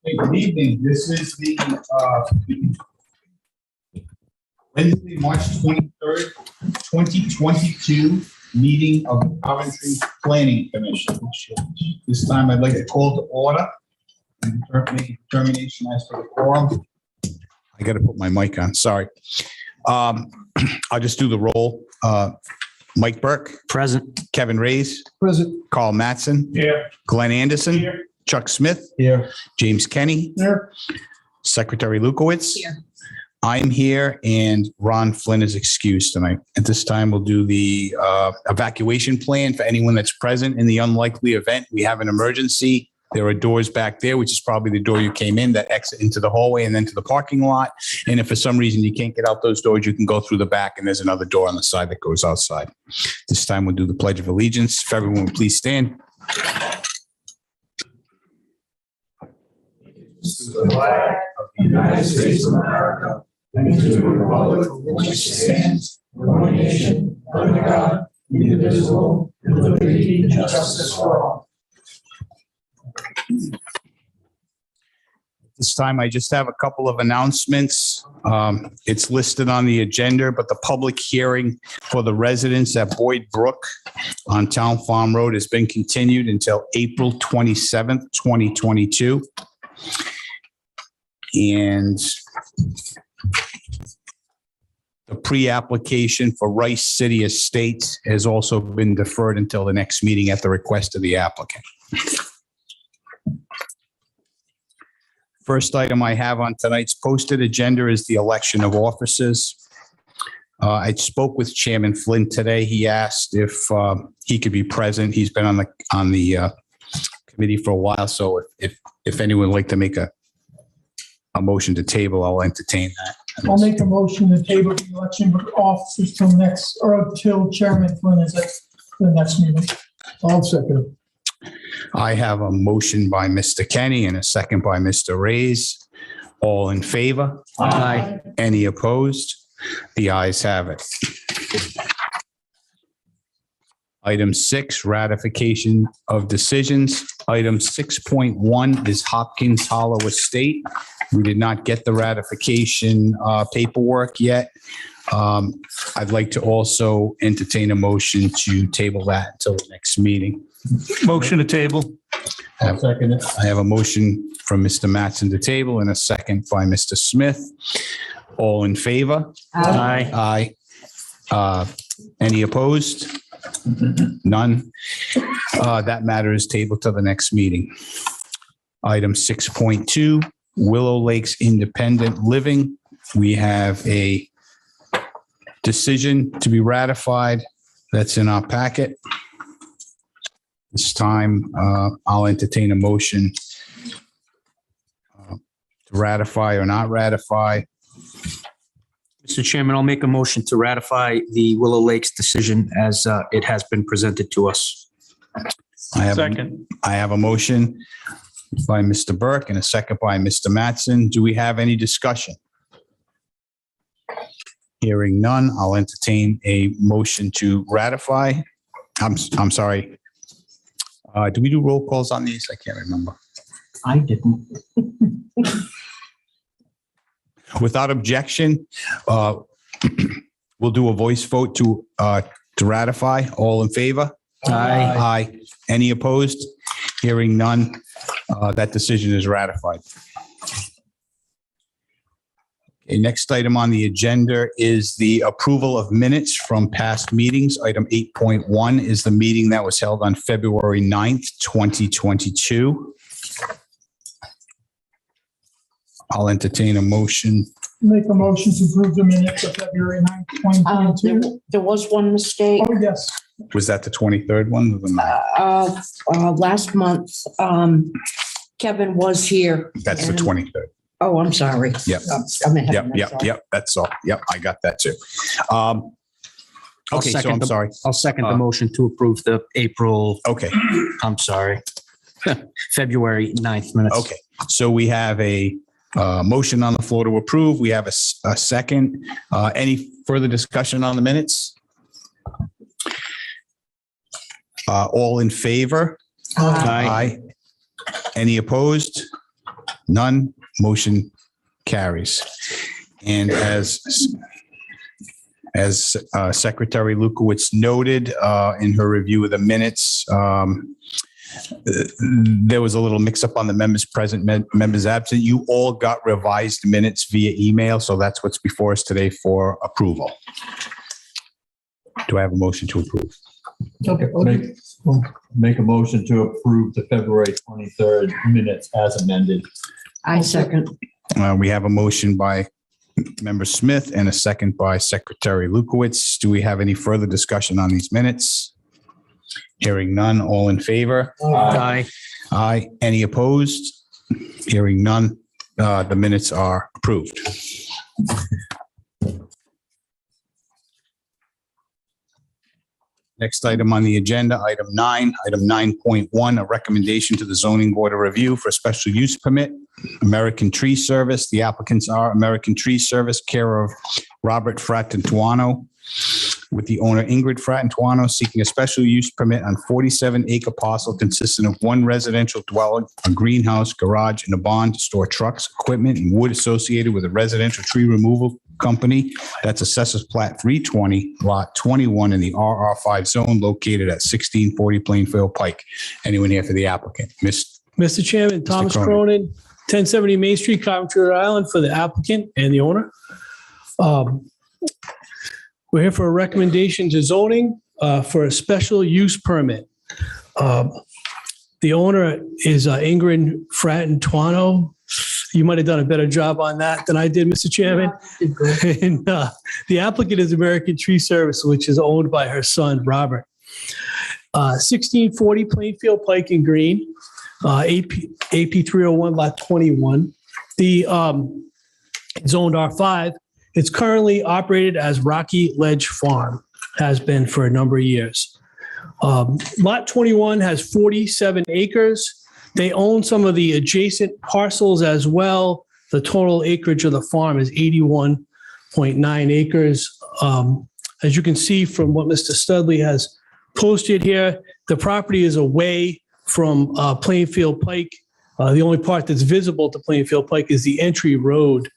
Hey, good evening. This is the Wednesday, March 23rd, 2022 meeting of the Coventry Planning Commission. This time I'd like to call to order and determination as to the quorum. I got to put my mic on. Sorry. I'll just do the roll. Mike Burke. Present. Kevin Reyes. Present. Carl Mattson. Here. Glenn Anderson. Here. Chuck Smith. Here. James Kenny. Here. Secretary Lukowitz. Here. I'm here and Ron Flynn is excused tonight. At this time, we'll do the evacuation plan for anyone that's present in the unlikely event we have an emergency. There are doors back there, which is probably the door you came in that exit into the hallway and then to the parking lot. And if for some reason you can't get out those doors, you can go through the back and there's another door on the side that goes outside. This time we'll do the Pledge of Allegiance. If everyone would please stand. To the flag of the United States of America and to the republic for which it stands, one nation, under God, indivisible, with liberty and justice for all. This time, I just have a couple of announcements. It's listed on the agenda, but the public hearing for the residents at Boyd Brook on Town Farm Road has been continued until April 27th, 2022. And the pre-application for Rice City Estates has also been deferred until the next meeting at the request of the applicant. First item I have on tonight's posted agenda is the election of officers. I spoke with Chairman Flynn today. He asked if he could be present. He's been on the committee for a while, so if anyone would like to make a motion to table, I'll entertain that. I'll make a motion to table the election of officers till next, or till Chairman Flynn is at the next meeting. I'll second it. I have a motion by Mr. Kenny and a second by Mr. Reyes. All in favor? Aye. Any opposed? The ayes have it. Item 6, ratification of decisions. Item 6.1 is Hopkins Hollow Estate. We did not get the ratification paperwork yet. I'd like to also entertain a motion to table that until the next meeting. Motion to table. I'll second it. I have a motion from Mr. Mattson to table and a second by Mr. Smith. All in favor? Aye. Aye. Any opposed? None. That matter is tabled to the next meeting. Item 6.2, Willow Lakes Independent Living. We have a decision to be ratified. That's in our packet. This time, I'll entertain a motion to ratify or not ratify. Mr. Chairman, I'll make a motion to ratify the Willow Lakes decision as it has been presented to us. I have a motion by Mr. Burke and a second by Mr. Mattson. Do we have any discussion? Hearing none, I'll entertain a motion to ratify. I'm sorry. Do we do roll calls on these? I can't remember. I didn't. Without objection, we'll do a voice vote to ratify. All in favor? Aye. Aye. Any opposed? Hearing none, that decision is ratified. Okay, next item on the agenda is the approval of minutes from past meetings. Item 8.1 is the meeting that was held on February 9th, 2022. I'll entertain a motion. Make a motion to approve the minutes of February 9th, 2022. There was one mistake. Oh, yes. Was that the 23rd one? Or the 9th? Last month, Kevin was here. That's the and- 23rd. Oh, I'm sorry. Yep. I'm ahead of Yep. myself. That's all. Yep. I got that too. Okay. So second I'm the- sorry. I'll second the motion to approve the April, Okay. I'm sorry, February 9th minutes. Okay. So we have a motion on the floor to approve. We have a second. Any further discussion on the minutes? All in favor? Aye. Any opposed? None. Motion carries. And as Secretary Lukowitz noted in her review of the minutes, there was a little mix-up on the members present, members absent. You all got revised minutes via email, so that's what's before us today for approval. Do I have a motion to approve? Okay. Make a motion to approve the February 23rd minutes as amended. I second. We have a motion by Member Smith and a second by Secretary Lukowitz. Do we have any further discussion on these minutes? Hearing none, all in favor? Aye. Aye. Any opposed? Hearing none, the minutes are approved. Next item on the agenda, item 9.1, a recommendation to the Zoning Board of Review for a special use permit, American Tree Service. The applicants are American Tree Service, care of Robert Frattantuano, with the owner Ingrid Frattantuano seeking a special use permit on 47-acre parcel consisting of one residential dwelling, a greenhouse, garage, and a barn to store trucks, equipment, and wood associated with a residential tree removal company. That's Assessors Plat 320, Lot 21 in the RR5 zone located at 1640 Plainfield Pike. Anyone here for the applicant? Mr. Chairman, Thomas Cronin, 1070 Main Street, Coventry, Rhode Island, for the applicant and the owner. We're here for a recommendation to zoning for a special use permit. The owner is Ingrid Frattantuano. You might have done a better job on that than I did, Mr. Chairman. And the applicant is American Tree Service, which is owned by her son, Robert. 1640 Plainfield Pike and Green, AP 301, lot 21. The it's zoned R5. It's currently operated as Rocky Ledge Farm, has been for a number of years. Lot 21 has 47 acres. They own some of the adjacent parcels as well. The total acreage of the farm is 81.9 acres. As you can see from what Mr. Studley has posted here, the property is away from Plainfield Pike. The only part that's visible to Plainfield Pike is the entry road.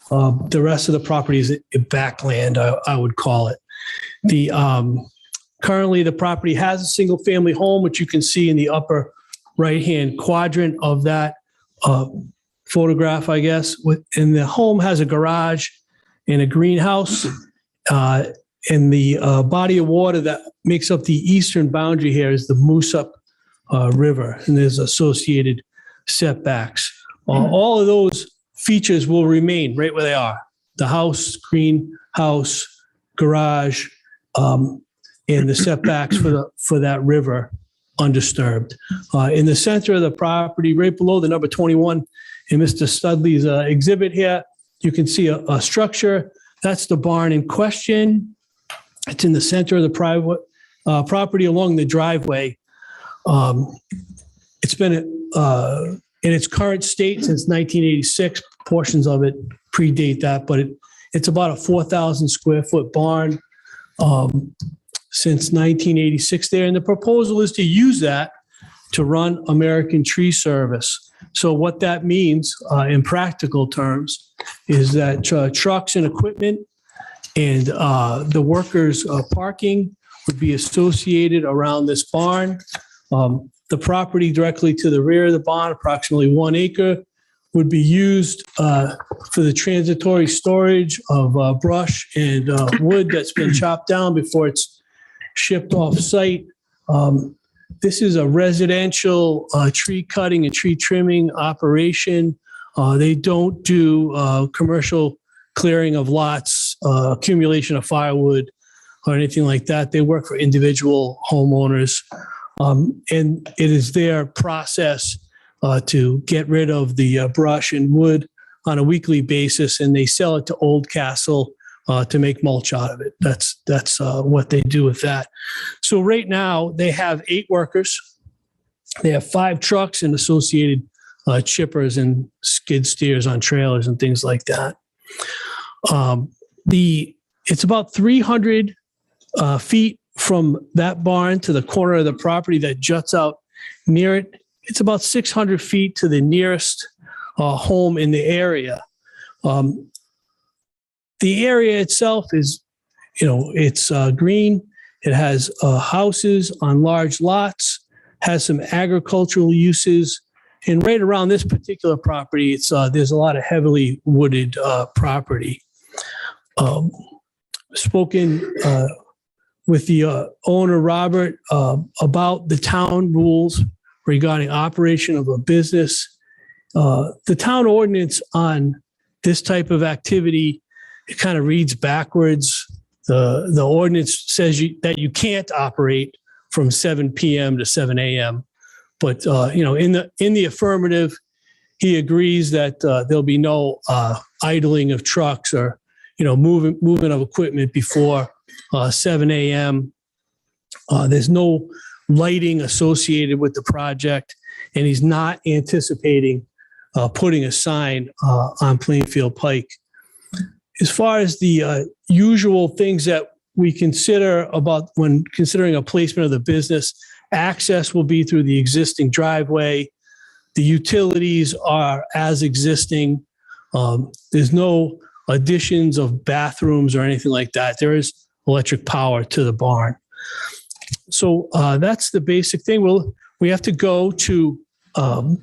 The rest of the property is backland, I would call it. Currently, the property has a single-family home, which you can see in the upper right-hand quadrant of that photograph, I guess. And the home has a garage and a greenhouse. And the body of water that makes up the eastern boundary here is the Moosup River, and there's associated setbacks. All of those features will remain right where they are. The house, greenhouse, garage, and the setbacks for that river undisturbed. In the center of the property, right below the number 21 in Mr. Studley's exhibit here, you can see a structure. That's the barn in question. It's in the center of the private property along the driveway. It's been in its current state since 1986. Portions of it predate that, but it's about a 4,000 square foot barn since 1986 there. And the proposal is to use that to run American Tree Service. So what that means in practical terms is that trucks and equipment and the workers' parking would be associated around this barn. The property directly to the rear of the barn, approximately 1 acre, would be used for the transitory storage of brush and wood that's been chopped down before it's shipped off site. This is a residential tree cutting and tree trimming operation. They don't do commercial clearing of lots, accumulation of firewood, or anything like that. They work for individual homeowners. And it is their process to get rid of the brush and wood on a weekly basis, and they sell it to Oldcastle to make mulch out of it. That's what they do with that. So right now they have 8 workers. They have 5 trucks and associated chippers and skid steers on trailers and things like that. It's about 300 feet from that barn to the corner of the property that juts out near it. It's about 600 feet to the nearest home in the area. The area itself is, it's green. It has houses on large lots, has some agricultural uses. And right around this particular property, there's a lot of heavily wooded property. Spoken with the owner, Robert, about the town rules regarding operation of a business. The town ordinance on this type of activity, it kind of reads backwards. The ordinance says that you can't operate from 7 p.m. to 7 a.m. But in the affirmative, he agrees that there'll be no idling of trucks or movement of equipment before 7 a.m. There's no lighting associated with the project, and he's not anticipating putting a sign on Plainfield Pike. As far as the usual things that we consider about when considering a placement of the business, access will be through the existing driveway. The utilities are as existing. There's no additions of bathrooms or anything like that. There is electric power to the barn. So that's the basic thing. We have to go to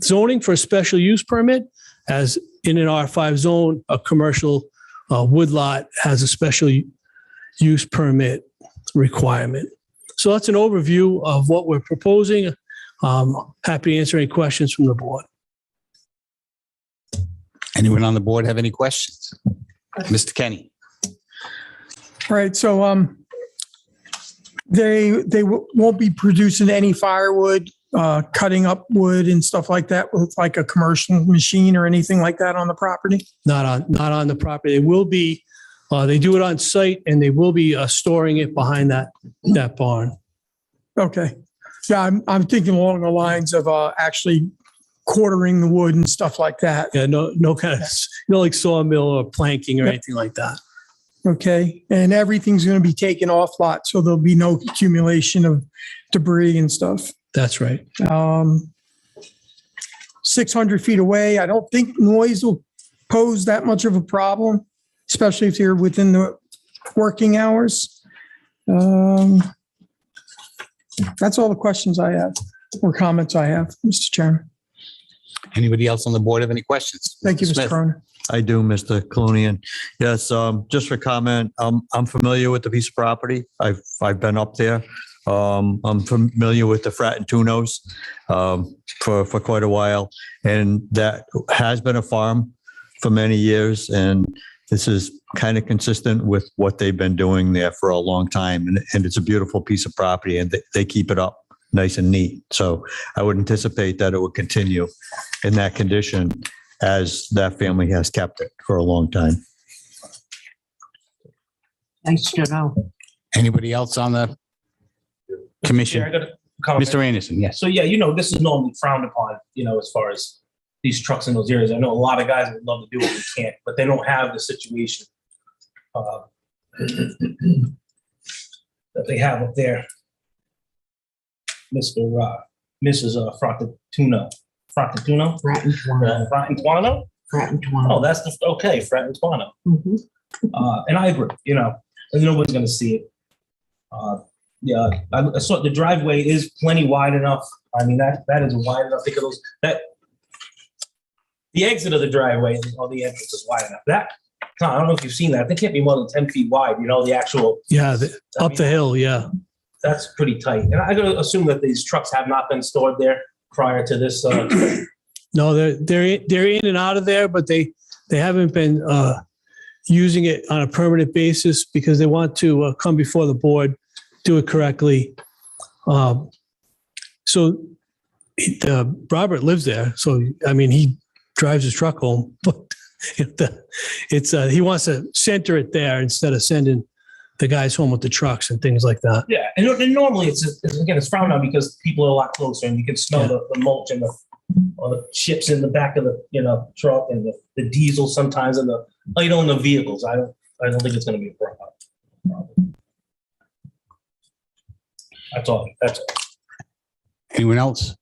zoning for a special use permit. As in an R5 zone, a commercial woodlot has a special use permit requirement. So that's an overview of what we're proposing. Happy to answer any questions from the board. Anyone on the board have any questions? Mr. Kenny? All right, so they won't be producing any firewood, cutting up wood and stuff like that with like a commercial machine or anything like that on the property? Not on the property. They will be, they do it on site, and they will be storing it behind that barn. Okay. Yeah, I'm thinking along the lines of actually quartering the wood and stuff like that. Yeah, no kind of, like sawmill or planking or anything like that. Okay. And everything's going to be taken off lot, so there'll be no accumulation of debris and stuff. That's right. 600 feet away, I don't think noise will pose that much of a problem, especially if you're within the working hours. That's all the questions I have or comments I have, Mr. Chairman. Anybody else on the board have any questions? Thank you, Mr. Smith? Cronin. I do, Mr. Colonian. Yes, just for comment, I'm familiar with the piece of property. I've been up there. I'm familiar with the Frattunos for quite a while, and that has been a farm for many years. And this is kind of consistent with what they've been doing there for a long time. And it's a beautiful piece of property, and they keep it up nice and neat. So I would anticipate that it would continue in that condition as that family has kept it for a long time. Nice to know. Anybody else on the commission? I got a comment. Mr. Anderson, yes. So yeah, this is normally frowned upon, as far as these trucks in those areas. I know a lot of guys would love to do it, they can't, but they don't have the situation that they have up there. Mrs. Frattuno. Frattuano? Oh, that's okay, Frattuano. Mhm. And I agree, nobody's gonna see it. Yeah, I saw the driveway is plenty wide enough. I mean, that is wide enough. Think of those, the exit of the driveway or the entrance is wide enough. I don't know if you've seen that. They can't be more than 10 feet wide, the actual. Yeah, up the hill, yeah. That's pretty tight. And I gotta assume that these trucks have not been stored there prior to this. No, they're in and out of there, but they haven't been using it on a permanent basis because they want to come before the board, do it correctly. So Robert lives there, so I mean he drives his truck home, but he wants to center it there instead of sending the guys home with the trucks and things like that. Yeah, and normally it's frowned on because people are a lot closer and you can smell the mulch and the chips in the back of the truck and the diesel sometimes and the in the vehicles. I don't think it's going to be a problem. That's all. Anyone else?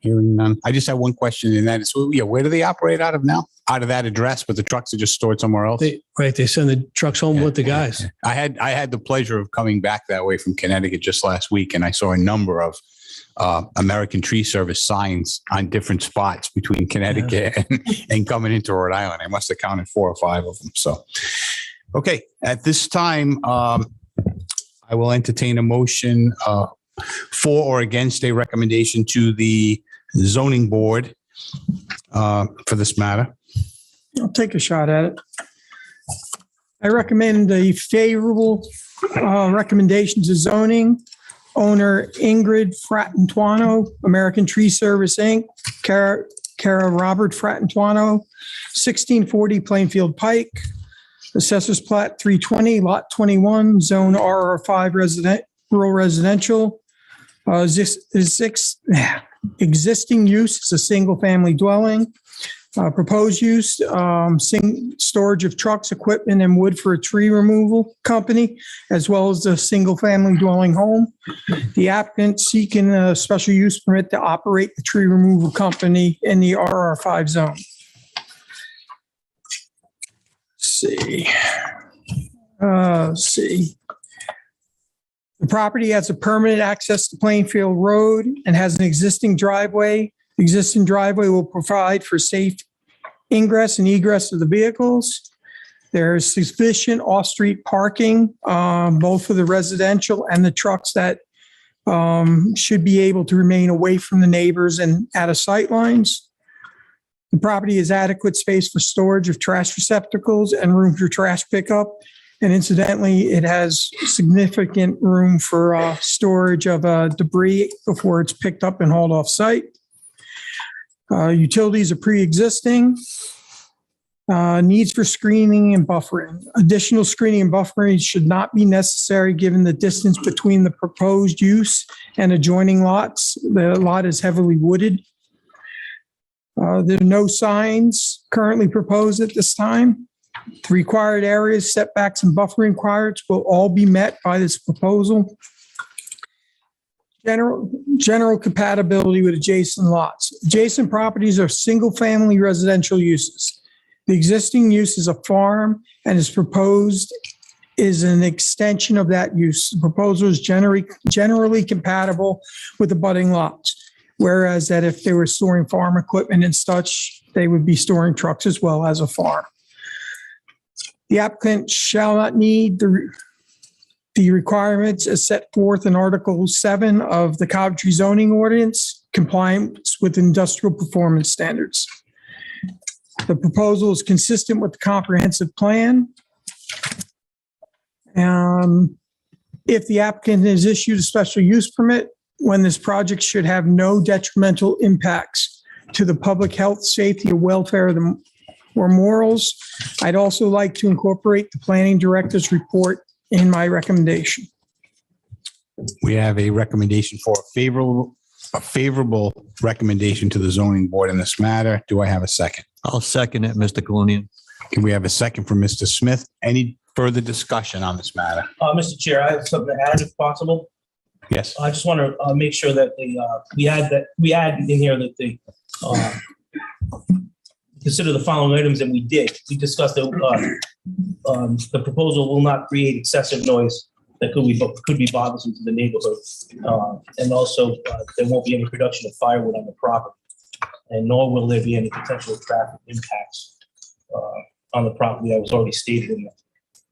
Hearing none. I just have one question, and that is, yeah, where do they operate out of now? Out of that address, but the trucks are just stored somewhere else? They send the trucks home with the guys. I had the pleasure of coming back that way from Connecticut just last week, and I saw a number of American Tree Service signs on different spots between Connecticut and coming into Rhode Island. I must have counted 4 or 5 of them. So, okay, at this time, I will entertain a motion for or against a recommendation to the zoning board for this matter. I'll take a shot at it. I recommend a favorable recommendation to zoning. Owner Ingrid Frattantuono, American Tree Service, Inc., Cara Robert Frattantuono, 1640 Plainfield Pike, Assessors Plat 320, Lot 21, Zone RR5 rural residential. Existing use is a single-family dwelling. Proposed use, storage of trucks, equipment, and wood for a tree removal company, as well as a single-family dwelling home. The applicant seeking a special use permit to operate the tree removal company in the RR5 zone. Let's see. The property has a permanent access to Plainfield Road and has an existing driveway. The existing driveway will provide for safe ingress and egress of the vehicles. There is sufficient off-street parking, both for the residential and the trucks that should be able to remain away from the neighbors and out of sight lines. The property has adequate space for storage of trash receptacles and room for trash pickup. And incidentally, it has significant room for storage of debris before it's picked up and hauled off site. Utilities are pre-existing. Needs for screening and buffering. Additional screening and buffering should not be necessary given the distance between the proposed use and adjoining lots. The lot is heavily wooded. There are no signs currently proposed at this time. The required areas, setbacks, and buffering requirements will all be met by this proposal. General compatibility with adjacent lots. Adjacent properties are single-family residential uses. The existing use is a farm and is proposed is an extension of that use. The proposal is generally compatible with abutting lots, whereas that if they were storing farm equipment and such, they would be storing trucks as well as a farm. The applicant shall not need the requirements as set forth in Article 7 of the Coventry zoning ordinance, compliance with industrial performance standards. The proposal is consistent with the comprehensive plan. If the applicant has issued a special use permit, when this project should have no detrimental impacts to the public health, safety, or welfare of the or morals. I'd also like to incorporate the planning director's report in my recommendation. We have a recommendation for a favorable recommendation to the zoning board in this matter. Do I have a second? I'll second it, Mr. Colonian. Can we have a second from Mr. Smith? Any further discussion on this matter? Mr. Chair, I have something to add if possible. Yes. I just want to make sure that we add in here that consider the following items that we did. We discussed that the proposal will not create excessive noise that could be bothersome to the neighborhood. And also there won't be any production of firewood on the property, and nor will there be any potential traffic impacts on the property that was already stated in the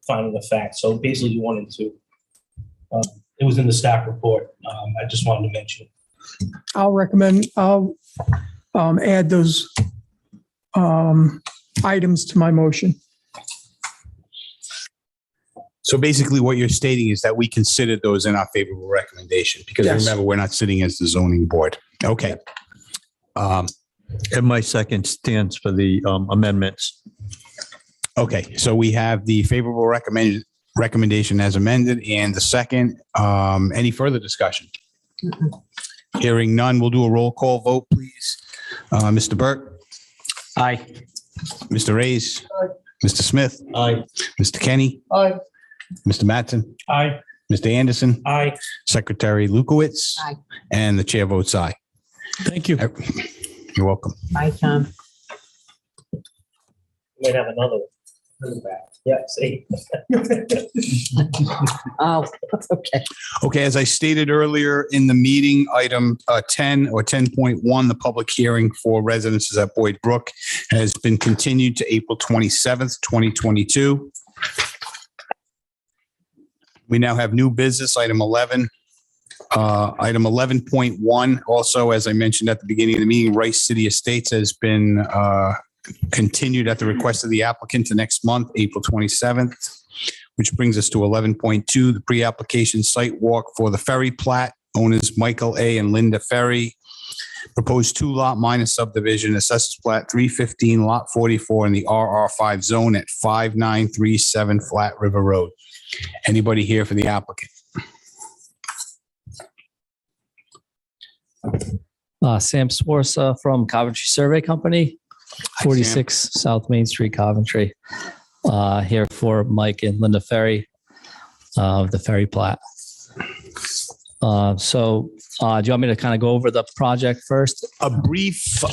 finding of fact. So basically you wanted to, it was in the staff report. I just wanted to mention it. I'll add those items to my motion. So basically what you're stating is that we considered those in our favorable recommendation, because Yes. remember, we're not sitting as the zoning board. Okay. And my second stands for the amendments. Okay, so we have the favorable recommendation as amended and the second. Any further discussion? Hearing none, we'll do a roll call vote, please. Mr. Burke? Aye. Mr. Reyes? Mr. Smith? Aye. Mr. Kenny? Aye. Mr. Mattson? Aye. Mr. Anderson? Aye. Secretary Lukowitz? Aye. And the chair votes aye. Thank you. You're welcome. Bye, Tom. Might have another one. Yeah, see. Oh, okay. Okay, as I stated earlier in the meeting, item 10 or 10.1, the public hearing for residences at Boyd Brook has been continued to April 27th, 2022. We now have new business, item 11. Item 11.1, also, as I mentioned at the beginning of the meeting, Rice City Estates has been continued at the request of the applicant to next month, April 27th, which brings us to 11.2, the pre-application site walk for the Ferry Plat, owners Michael A. and Linda Ferry. Proposed 2-lot minor subdivision, assessors plat 315, lot 44 in the RR5 zone at 5937 Flat River Road. Anybody here for the applicant? Sam Swarsa from Coventry Survey Company, 46 South Main Street, Coventry. Here for Mike and Linda Ferry of the Ferry Plat. So do you want me to kind of go over the project first? A brief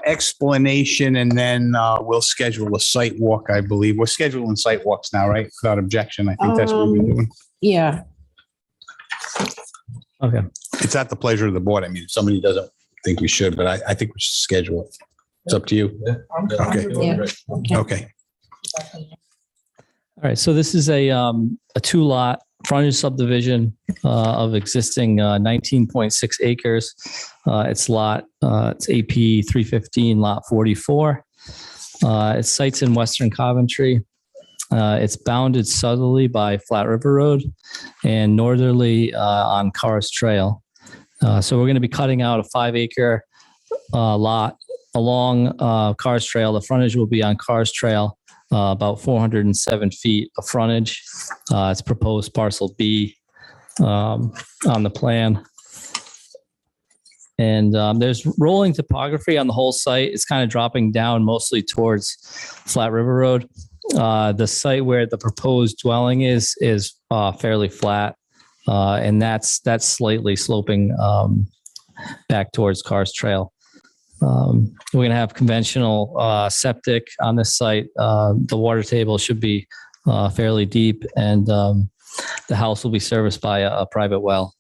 explanation, and then we'll schedule a site walk, I believe. We're scheduling site walks now, right? Without objection. I think that's what we're doing. Yeah. Okay. It's at the pleasure of the board. I mean, if somebody doesn't think we should, but I think we should schedule it. It's up to you. Okay. Yeah. Okay. All right. So this is a 2-lot frontage subdivision of existing 19.6 acres. It's AP 315, lot 44. It sites in Western Coventry. It's bounded southerly by Flat River Road and northerly on Cars Trail. So we're going to be cutting out a 5-acre lot along Cars Trail. The frontage will be on Cars Trail, about 407 feet of frontage. It's proposed parcel B on the plan. And there's rolling topography on the whole site. It's kind of dropping down mostly towards Flat River Road. The site where the proposed dwelling is fairly flat, and that's slightly sloping back towards Cars Trail. We're going to have conventional septic on this site. The water table should be fairly deep, and the house will be serviced by a private well.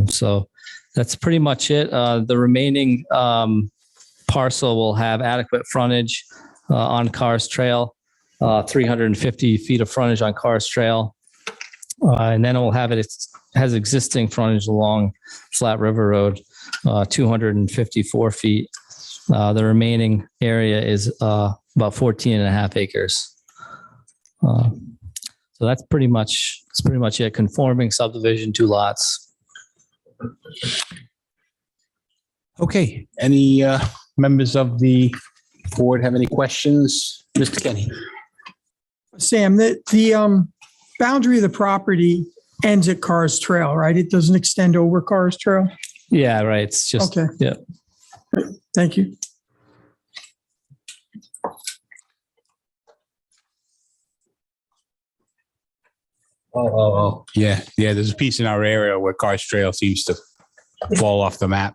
So that's pretty much it. The remaining parcel will have adequate frontage on Cars Trail, 350 feet of frontage on Cars Trail. And then it will have it has existing frontage along Flat River Road, 254 feet. The remaining area is about 14 and a half acres. So that's pretty much it. Conforming subdivision, 2 lots. Okay. Any members of the board have any questions? Mr. Kenny? Sam, the boundary of the property ends at Cars Trail, right? It doesn't extend over Cars Trail? Yeah, right. It's just, Okay. yeah. Thank you. Oh. Yeah. There's a piece in our area where Cars Trail seems to fall off the map.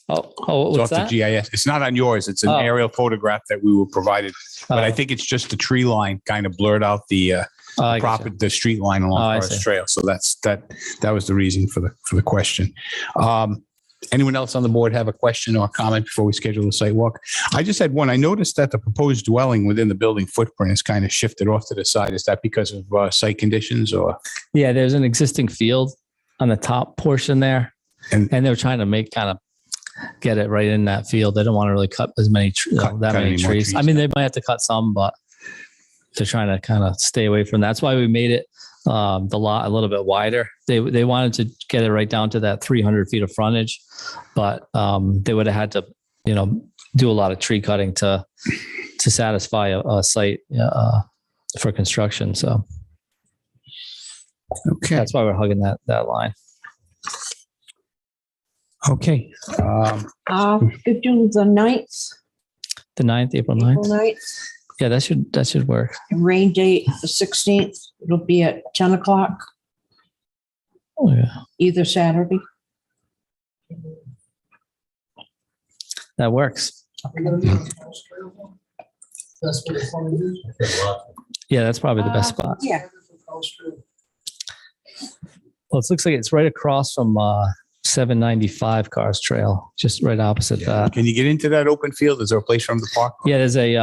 Oh, It's what's off that? the GIS. It's not on yours. It's an Oh. aerial photograph that we were provided, but I think it's just the tree line kind of blurred out the I gotcha. proper the street line along I Cars see. Trail. So that was the reason for the question. Anyone else on the board have a question or comment before we schedule the site walk? I just had one. I noticed that the proposed dwelling within the building footprint is kind of shifted off to the side. Is that because of site conditions or? Yeah, there's an existing field on the top portion there, and they're trying to kind of get it right in that field. They don't want to really cut as many Cut many any more trees. trees I mean, they might have to cut some, but they're trying to kind of stay away from that. That's why we made it the lot a little bit wider. They wanted to get it right down to that 300 feet of frontage, but they would have had to, do a lot of tree cutting to satisfy a site for construction. So Okay. that's why we're hugging that line. Okay. Could do the 9th, The 9th, April April 9th. 9th, Yeah, that should work. and rain date, the 16th. It'll be at 10 o'clock, Oh, yeah. either Saturday. That works. That's what it's going to use. Yeah, that's probably the best spot. Yeah. Well, it looks like it's right across from 795 Cars Trail, just right opposite that. Can you get into that open field? Is there a place for them to park? Yeah, there's a, you're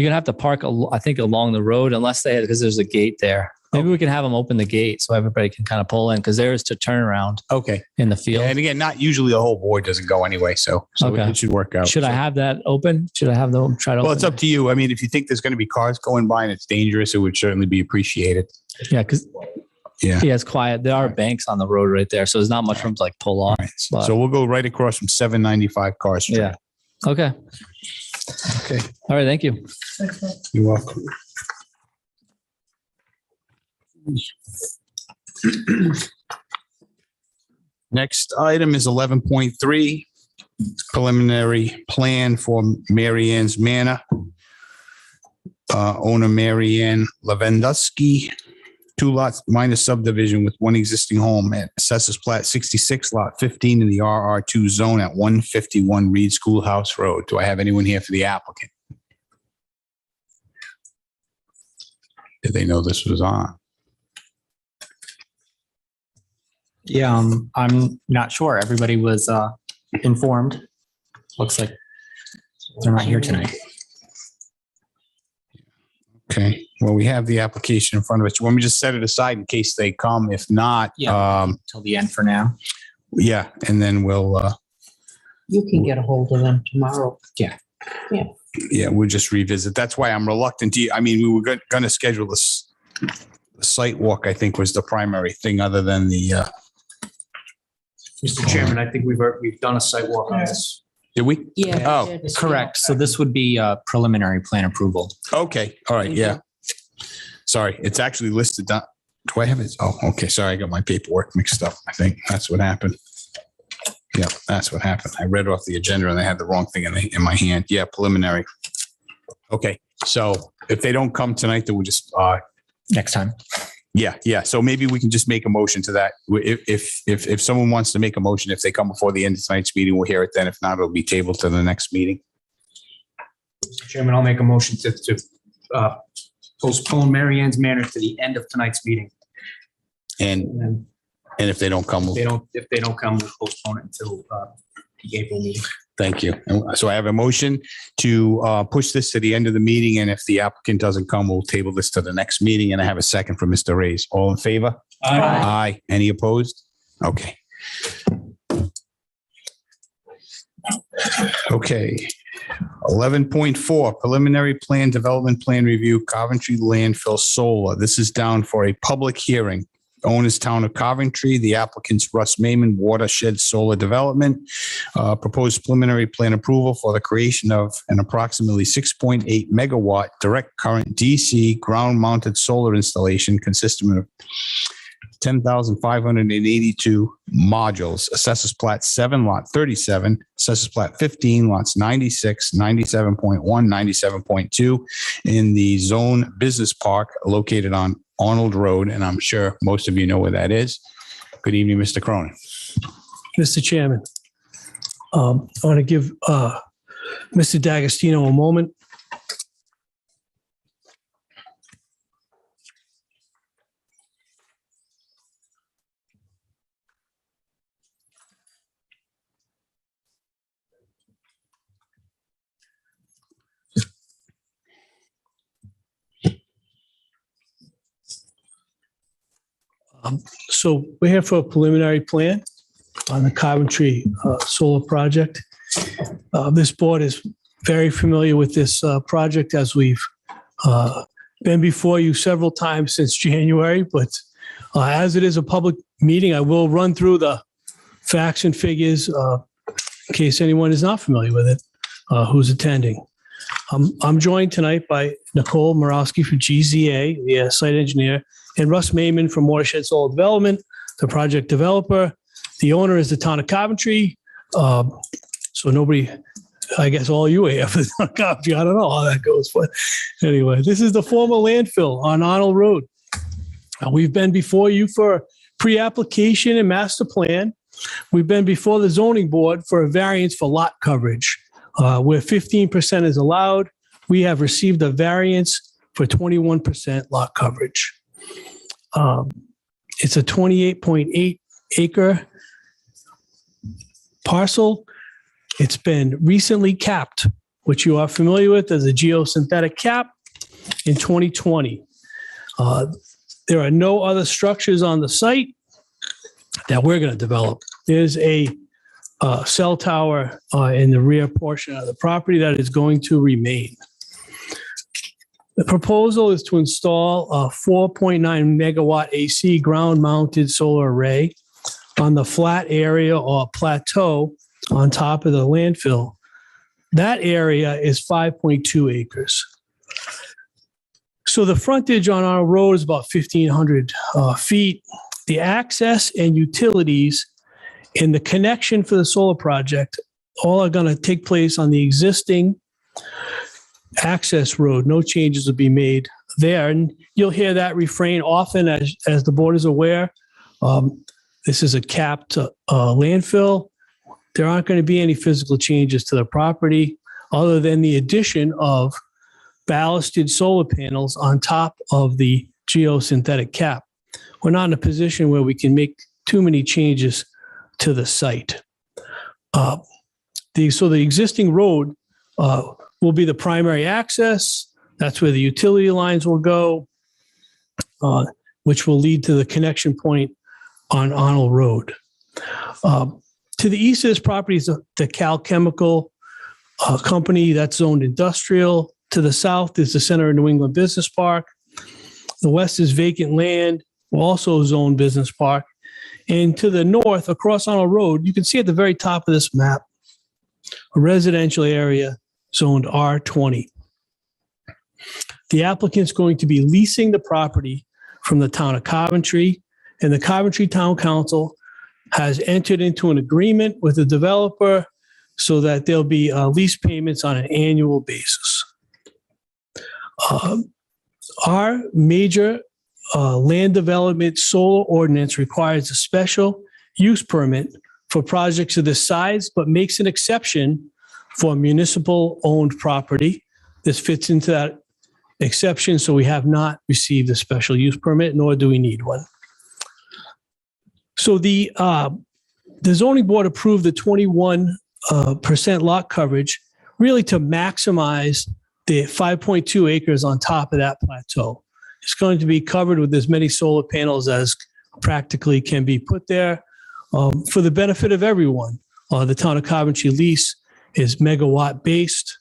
gonna have to park, I think, along the road unless because there's a gate there. Maybe we can have them open the gate so everybody can kind of pull in because there is to turn around Okay. in the Yeah, field. and again, not usually the whole board doesn't go anyway, so Okay. it should work out. Should I have that open? Should I have them try to? Well, open it's up to you. I mean, if you think there's going to be cars going by and it's dangerous, it would certainly be appreciated. it? Yeah, because Yeah. it's quiet. There are banks on the road right there, so there's not much room to like pull off. All right. But- So we'll go right across from 795 Cars Trail. Yeah. Okay. Okay. All right. Thank you. You're welcome. Next item is 11.3, preliminary plan for Mary Ann's Manor. Owner Mary Ann Lewandowski, 2 lots minor subdivision with 1 existing home at Assessors Plat 66, lot 15 in the RR2 zone at 151 Reed Schoolhouse Road. Do I have anyone here for the applicant? Did they know this was on? Yeah, I'm not sure. Everybody was informed. Looks like they're not here tonight. Okay, well, we have the application in front of us. Let me just set it aside in case they come. If not, Till the end for now. yeah, and then we'll, You can get a hold of them tomorrow. yeah, we'll just revisit. That's why I'm reluctant to, I mean, we were going to schedule this site walk, I think was the primary thing other than the, Mr. Chairman, I think we've done a site walk on this. did we? Yeah. Oh, they did. Correct. So this would be preliminary plan approval. Okay, all right, yeah. Sorry, it's actually listed down. Do I have it? Oh, okay, sorry, I got my paperwork mixed up. I think that's what happened. Yeah, that's what happened. I read off the agenda and I had the wrong thing in my hand. Yeah, preliminary. Okay, so if they don't come tonight, then we'll just, Next time. yeah. So maybe we can just make a motion to that. If someone wants to make a motion, if they come before the end of tonight's meeting, we'll hear it then. If not, it'll be tabled to the next meeting. Mr. Chairman, I'll make a motion to postpone Mary Ann's Manor to the end of tonight's meeting. And And then if they don't come, if they don't come, we'll postpone it until the April meeting. thank you. And so I have a motion to push this to the end of the meeting. And if the applicant doesn't come, we'll table this to the next meeting. And I have a second from Mr. Reyes. All in favor? Aye. Any opposed? Okay. Okay. 11.4, preliminary plan development plan review, Coventry Landfill Solar. This is down for a public hearing. Owners Town of Coventry, the applicant's Russ Mayman, Watershed Solar Development. Proposed preliminary plan approval for the creation of an approximately 6.8 megawatt direct current DC ground mounted solar installation consisting of 10,582 modules. Assessors Plat 7, lot 37, Assessors Plat 15, lots 96, 97.1, 97.2 in the zone business park located on Arnold Road, and I'm sure most of you know where that is. Good evening, Mr. Cronin. Mr. Chairman, I want to give Mr. D'Agostino a moment. So we're here for a preliminary plan on the Coventry solar project. This board is very familiar with this project as we've been before you several times since January, but as it is a public meeting, I will run through the facts and figures in case anyone is not familiar with it who's attending. I'm joined tonight by Nicole Morowski from GZA, the site engineer, and Russ Mayman from Watershed Solar Development, the project developer. The owner is the Town of Coventry. So nobody, I guess all you are here for the Town of Coventry. I don't know how that goes, but anyway, this is the former landfill on Arnold Road. We've been before you for pre-application and master plan. We've been before the zoning board for a variance for lot coverage, where 15% is allowed. We have received a variance for 21% lot coverage. It's a 28.8 acre parcel. It's been recently capped, which you are familiar with as a geosynthetic cap, in 2020. There are no other structures on the site that we're going to develop. There's a cell tower in the rear portion of the property that is going to remain. The proposal is to install a 4.9 megawatt AC ground-mounted solar array on the flat area or plateau on top of the landfill. That area is 5.2 acres. So the frontage on our road is about 1,500 feet. The access and utilities and the connection for the solar project all are going to take place on the existing access road. No changes will be made there. And you'll hear that refrain often as the board is aware. This is a capped landfill. There aren't going to be any physical changes to the property other than the addition of ballasted solar panels on top of the geosynthetic cap. We're not in a position where we can make too many changes to the site. So the existing road will be the primary access. That's where the utility lines will go, which will lead to the connection point on Arnold Road. To the east of this property is the Cal Chemical company that's zoned industrial. To the south is the Center of New England Business Park. The west is vacant land, also zoned business park. And to the north, across Arnold Road, you can see at the very top of this map, a residential area zoned R20. The applicant's going to be leasing the property from the town of Coventry, and the Coventry Town Council has entered into an agreement with the developer so that there'll be lease payments on an annual basis. Our major land development solar ordinance requires a special use permit for projects of this size, but makes an exception for municipal owned property. This fits into that exception, so we have not received a special use permit, nor do we need one. So the zoning board approved the 21% lot coverage really to maximize the 5.2 acres on top of that plateau. It's going to be covered with as many solar panels as practically can be put there for the benefit of everyone. The town of Coventry lease is megawatt based,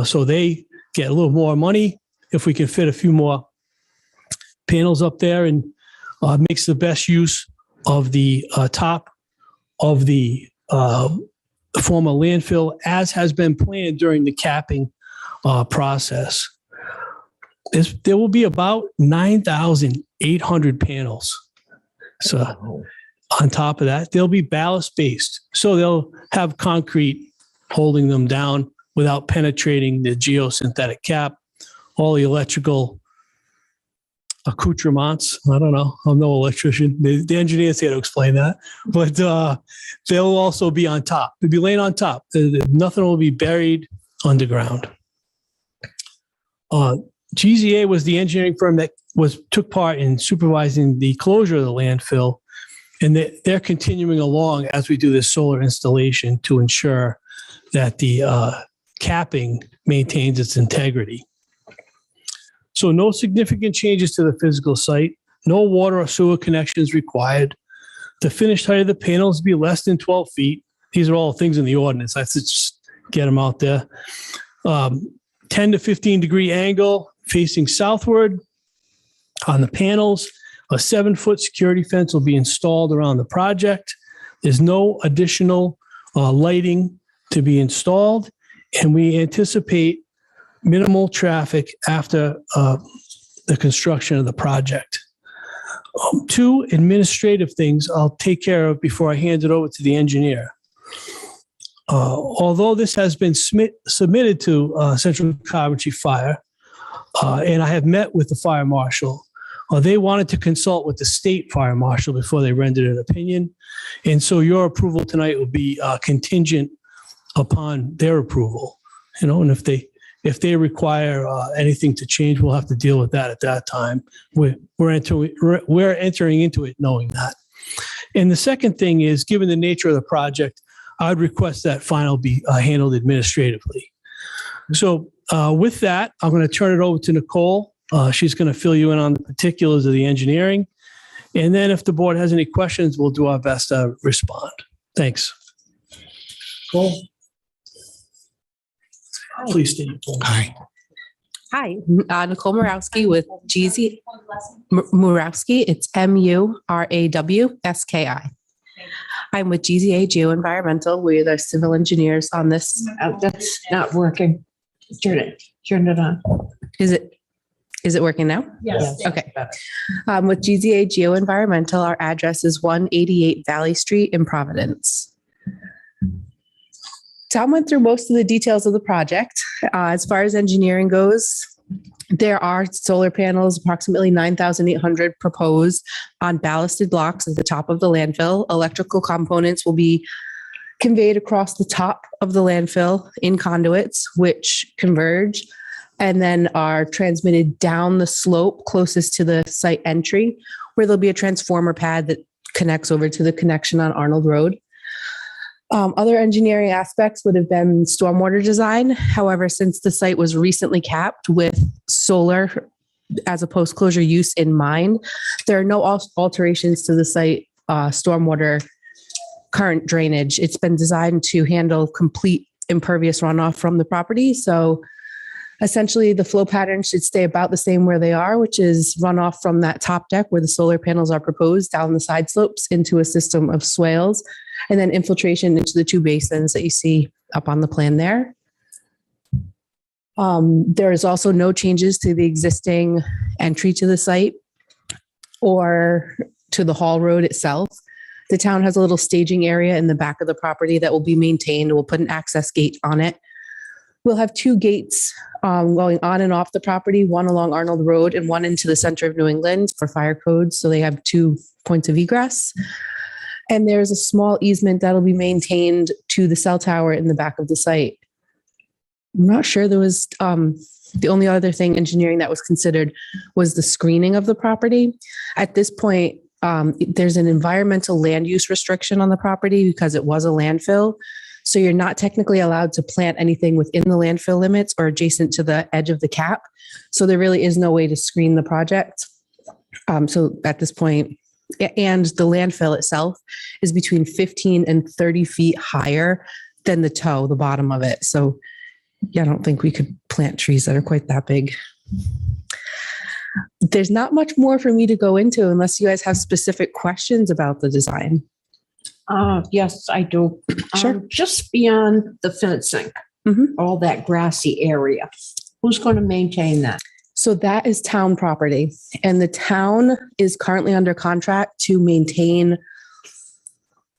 so they get a little more money if we can fit a few more panels up there, and makes the best use of the top of the former landfill as has been planned during the capping process. There will be about 9,800 panels. So on top of that, they'll be ballast based. So they'll have concrete holding them down without penetrating the geosynthetic cap. All the electrical accoutrements, I don't know, I'm no electrician. The engineers here to explain that, but they'll also be on top. They'll be laying on top. Nothing will be buried underground. GZA was the engineering firm that took part in supervising the closure of the landfill, and they're continuing along as we do this solar installation to ensure that the capping maintains its integrity. So no significant changes to the physical site, no water or sewer connections required. The finished height of the panels will be less than 12 feet. These are all things in the ordinance. I have to just get them out there. 10 to 15 degree angle facing southward on the panels. A 7-foot security fence will be installed around the project. There's no additional lighting to be installed, and we anticipate minimal traffic after the construction of the project. 2 administrative things I'll take care of before I hand it over to the engineer. Although this has been submitted to Central Coventry Fire, and I have met with the fire marshal, They wanted to consult with the state fire marshal before they rendered an opinion. And so your approval tonight will be contingent upon their approval, and if they require anything to change, we'll have to deal with that at that time. We're entering into it knowing that. And the second thing is, given the nature of the project, I'd request that final be handled administratively. So with that, I'm going to turn it over to Nicole. She's going to fill you in on the particulars of the engineering. And then if the board has any questions, we'll do our best to respond. Thanks. Nicole? Please state your full name. Hi, Nicole Murawski with GZ Murawski. It's Murawski. I'm with GZA Geo Environmental. We're the civil engineers on this. That's not working. Turn it on. Is it working now? Yes. Okay. With GZA Geo Environmental, our address is 188 Valley Street in Providence. Tom went through most of the details of the project. As far as engineering goes, there are solar panels, approximately 9,800 proposed on ballasted blocks at the top of the landfill. Electrical components will be conveyed across the top of the landfill in conduits, which converge and then are transmitted down the slope closest to the site entry, where there'll be a transformer pad that connects over to the connection on Arnold Road. Other engineering aspects would have been stormwater design. However, since the site was recently capped with solar as a post-closure use in mind, there are no alterations to the site stormwater current drainage. It's been designed to handle complete impervious runoff from the property. So essentially the flow pattern should stay about the same where they are, which is runoff from that top deck where the solar panels are proposed down the side slopes into a system of swales, and then infiltration into the two basins that you see up on the plan there. There is also no changes to the existing entry to the site or to the Hall Road itself. The town has a little staging area in the back of the property that will be maintained. We'll put an access gate on it. We'll have two gates going on and off the property, one along Arnold Road and one into the center of New England for fire codes. So they have 2 points of egress. And there's a small easement that'll be maintained to the cell tower in the back of the site. I'm not sure there was, the only other thing engineering that was considered was the screening of the property. At this point, there's an environmental land use restriction on the property because it was a landfill. So you're not technically allowed to plant anything within the landfill limits or adjacent to the edge of the cap. So there really is no way to screen the project. So at this point, and the landfill itself is between 15 and 30 feet higher than the toe, the bottom of it. So yeah, I don't think we could plant trees that are quite that big. There's not much more for me to go into unless you guys have specific questions about the design. Yes, I do. Sure. Just beyond the fencing, all that grassy area, who's going to maintain that? So that is town property, and the town is currently under contract to maintain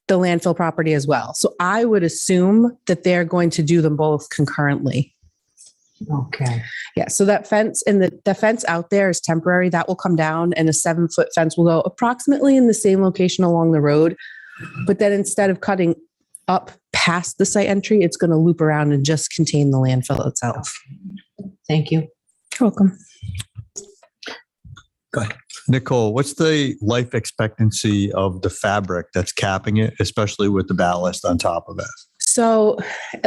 the landfill property as well. So I would assume that they're going to do them both concurrently. Okay. Yeah. So that fence and the fence out there is temporary. That will come down, and a 7-foot fence will go approximately in the same location along the road. But then instead of cutting up past the site entry, it's going to loop around and just contain the landfill itself. Thank you. You're welcome. Go ahead. Nicole, what's the life expectancy of the fabric that's capping it, especially with the ballast on top of it? So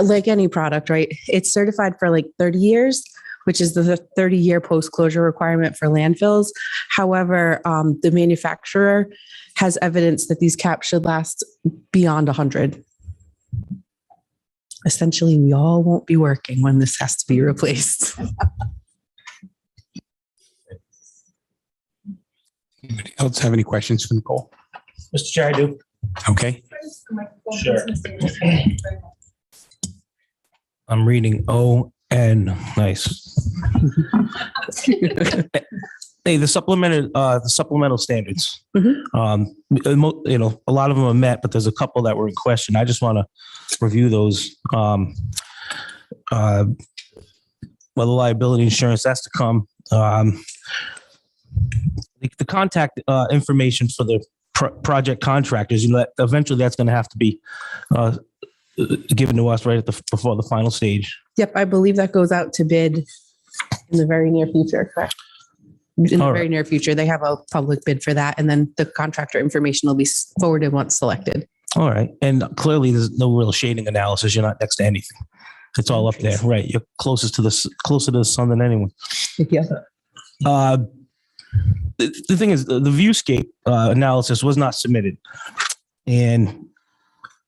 like any product, right? It's certified for like 30 years, which is the 30-year post-closure requirement for landfills. However, the manufacturer has evidence that these caps should last beyond 100. Essentially, we all won't be working when this has to be replaced. Anybody else have any questions for Nicole? Mr. Chair, I do. Okay. Sure. I'm reading O-N. Nice. Hey, the supplemental standards. A lot of them are met, but there's a couple that were in question. I just want to review those. Well, the liability insurance has to come. the contact information for the project contractors, eventually that's going to have to be given to us right before the final stage. Yep, I believe that goes out to bid in the very near future, correct? In the All very right. near future, they have a public bid for that, and then the contractor information will be forwarded once selected. All right. And clearly there's no real shading analysis. You're not next to anything. It's all up there, right? You're closer to the sun than anyone. Yeah. The thing is, the viewscape analysis was not submitted, and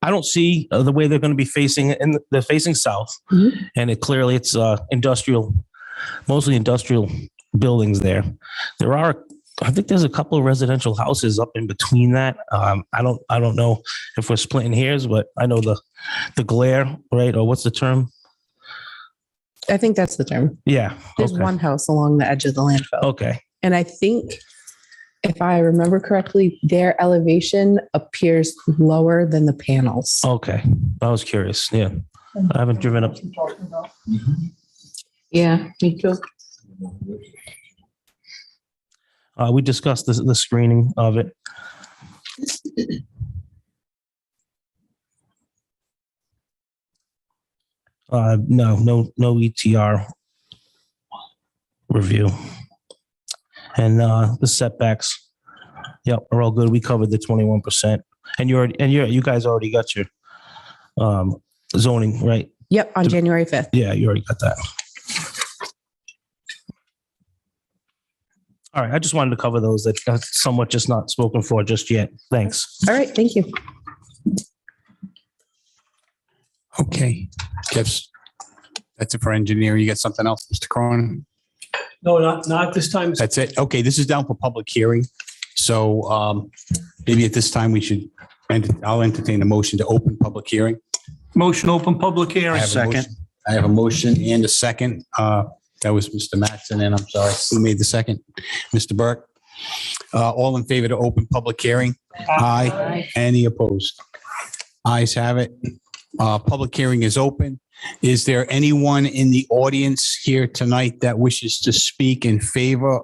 I don't see the way they're going to be facing, and they're facing south, and it's industrial, mostly industrial buildings there. I think there's a couple of residential houses up in between that. I don't know if we're splitting hairs, but I know the glare, right? Or what's the term? I think that's the term. Yeah. There's one house along the edge of the landfill. Okay. And I think, if I remember correctly, their elevation appears lower than the panels. Okay. I was curious. Yeah. I haven't driven up. Yeah, me too. We discussed the screening of it. No ETR review. And the setbacks, yep, are all good. We covered the 21%. And you guys already got your zoning, right? Yep, on January 5th. Yeah, you already got that. All right, I just wanted to cover those that got somewhat just not spoken for just yet. Thanks. All right, thank you. Okay. That's it for engineering. You got something else, Mr. Cronin? No, not this time. That's it. Okay, this is down for public hearing. So maybe at this time I'll entertain a motion to open public hearing. Motion open public I hearing. have a motion- I have a motion and a second. That was Mr. Mattson, and I'm sorry, who made the second? Mr. Burke. All in favor to open public hearing? Aye. Any opposed? Ayes have it. Public hearing is open. Is there anyone in the audience here tonight that wishes to speak in favor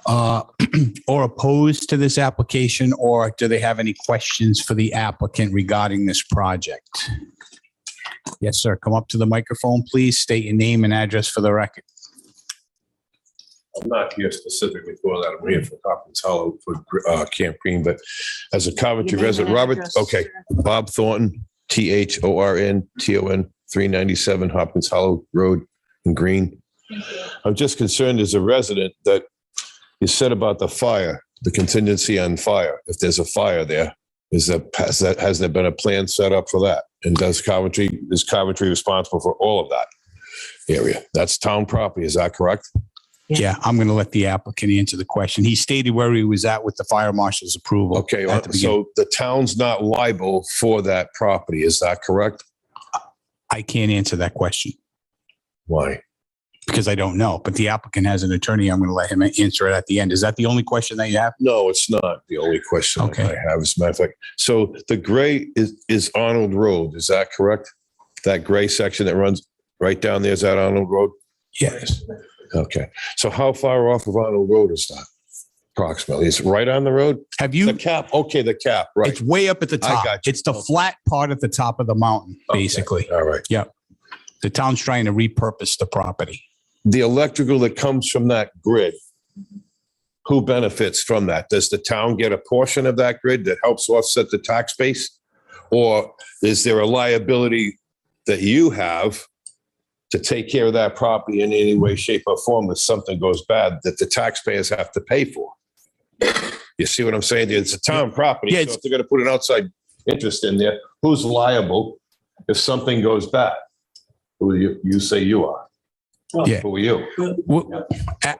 or opposed to this application, or do they have any questions for the applicant regarding this project? Yes, sir. Come up to the microphone, please. State your name and address for the record. I'm not here specifically for that. I'm here for Hopkins Hollow for Camp Green, but as a Coventry resident, Robert, okay, Bob Thornton, THORNTON, 397 Hopkins Hollow Road in Green. I'm just concerned as a resident that you said about the fire, the contingency on fire. If there's a fire there, has there been a plan set up for that? And is Coventry responsible for all of that area? That's town property, is that correct? Yeah, I'm going to let the applicant answer the question. He stated where he was at with the fire marshal's approval. Okay, at the beginning. so the town's not liable for that property, is that correct? I can't answer that question Why? because I don't know, but the applicant has an attorney. I'm going to let him answer it at the end. Is that the only question that you have? No, it's not the only question Okay. that I have, as a matter of fact. So the gray is Arnold Road, is that correct? That gray section that runs right down there, is that Arnold Road? Yes. Okay, so how far off of Arnold Road is that? Approximately, it's right on the road? Have The you? cap, okay, the cap, right. It's way up at the I top. got you. It's the flat part at the top of the mountain, Okay, basically. all right. The town's trying to repurpose the property. The electrical that comes from that grid, who benefits from that? Does the town get a portion of that grid that helps offset the tax base? Or is there a liability that you have to take care of that property in any way, shape, or form if something goes bad that the taxpayers have to pay for? You see what I'm saying? It's a town property. Yeah, So if they're going to put an outside interest in there, who's liable if something goes bad? Who you say you are? Yeah. Who are you?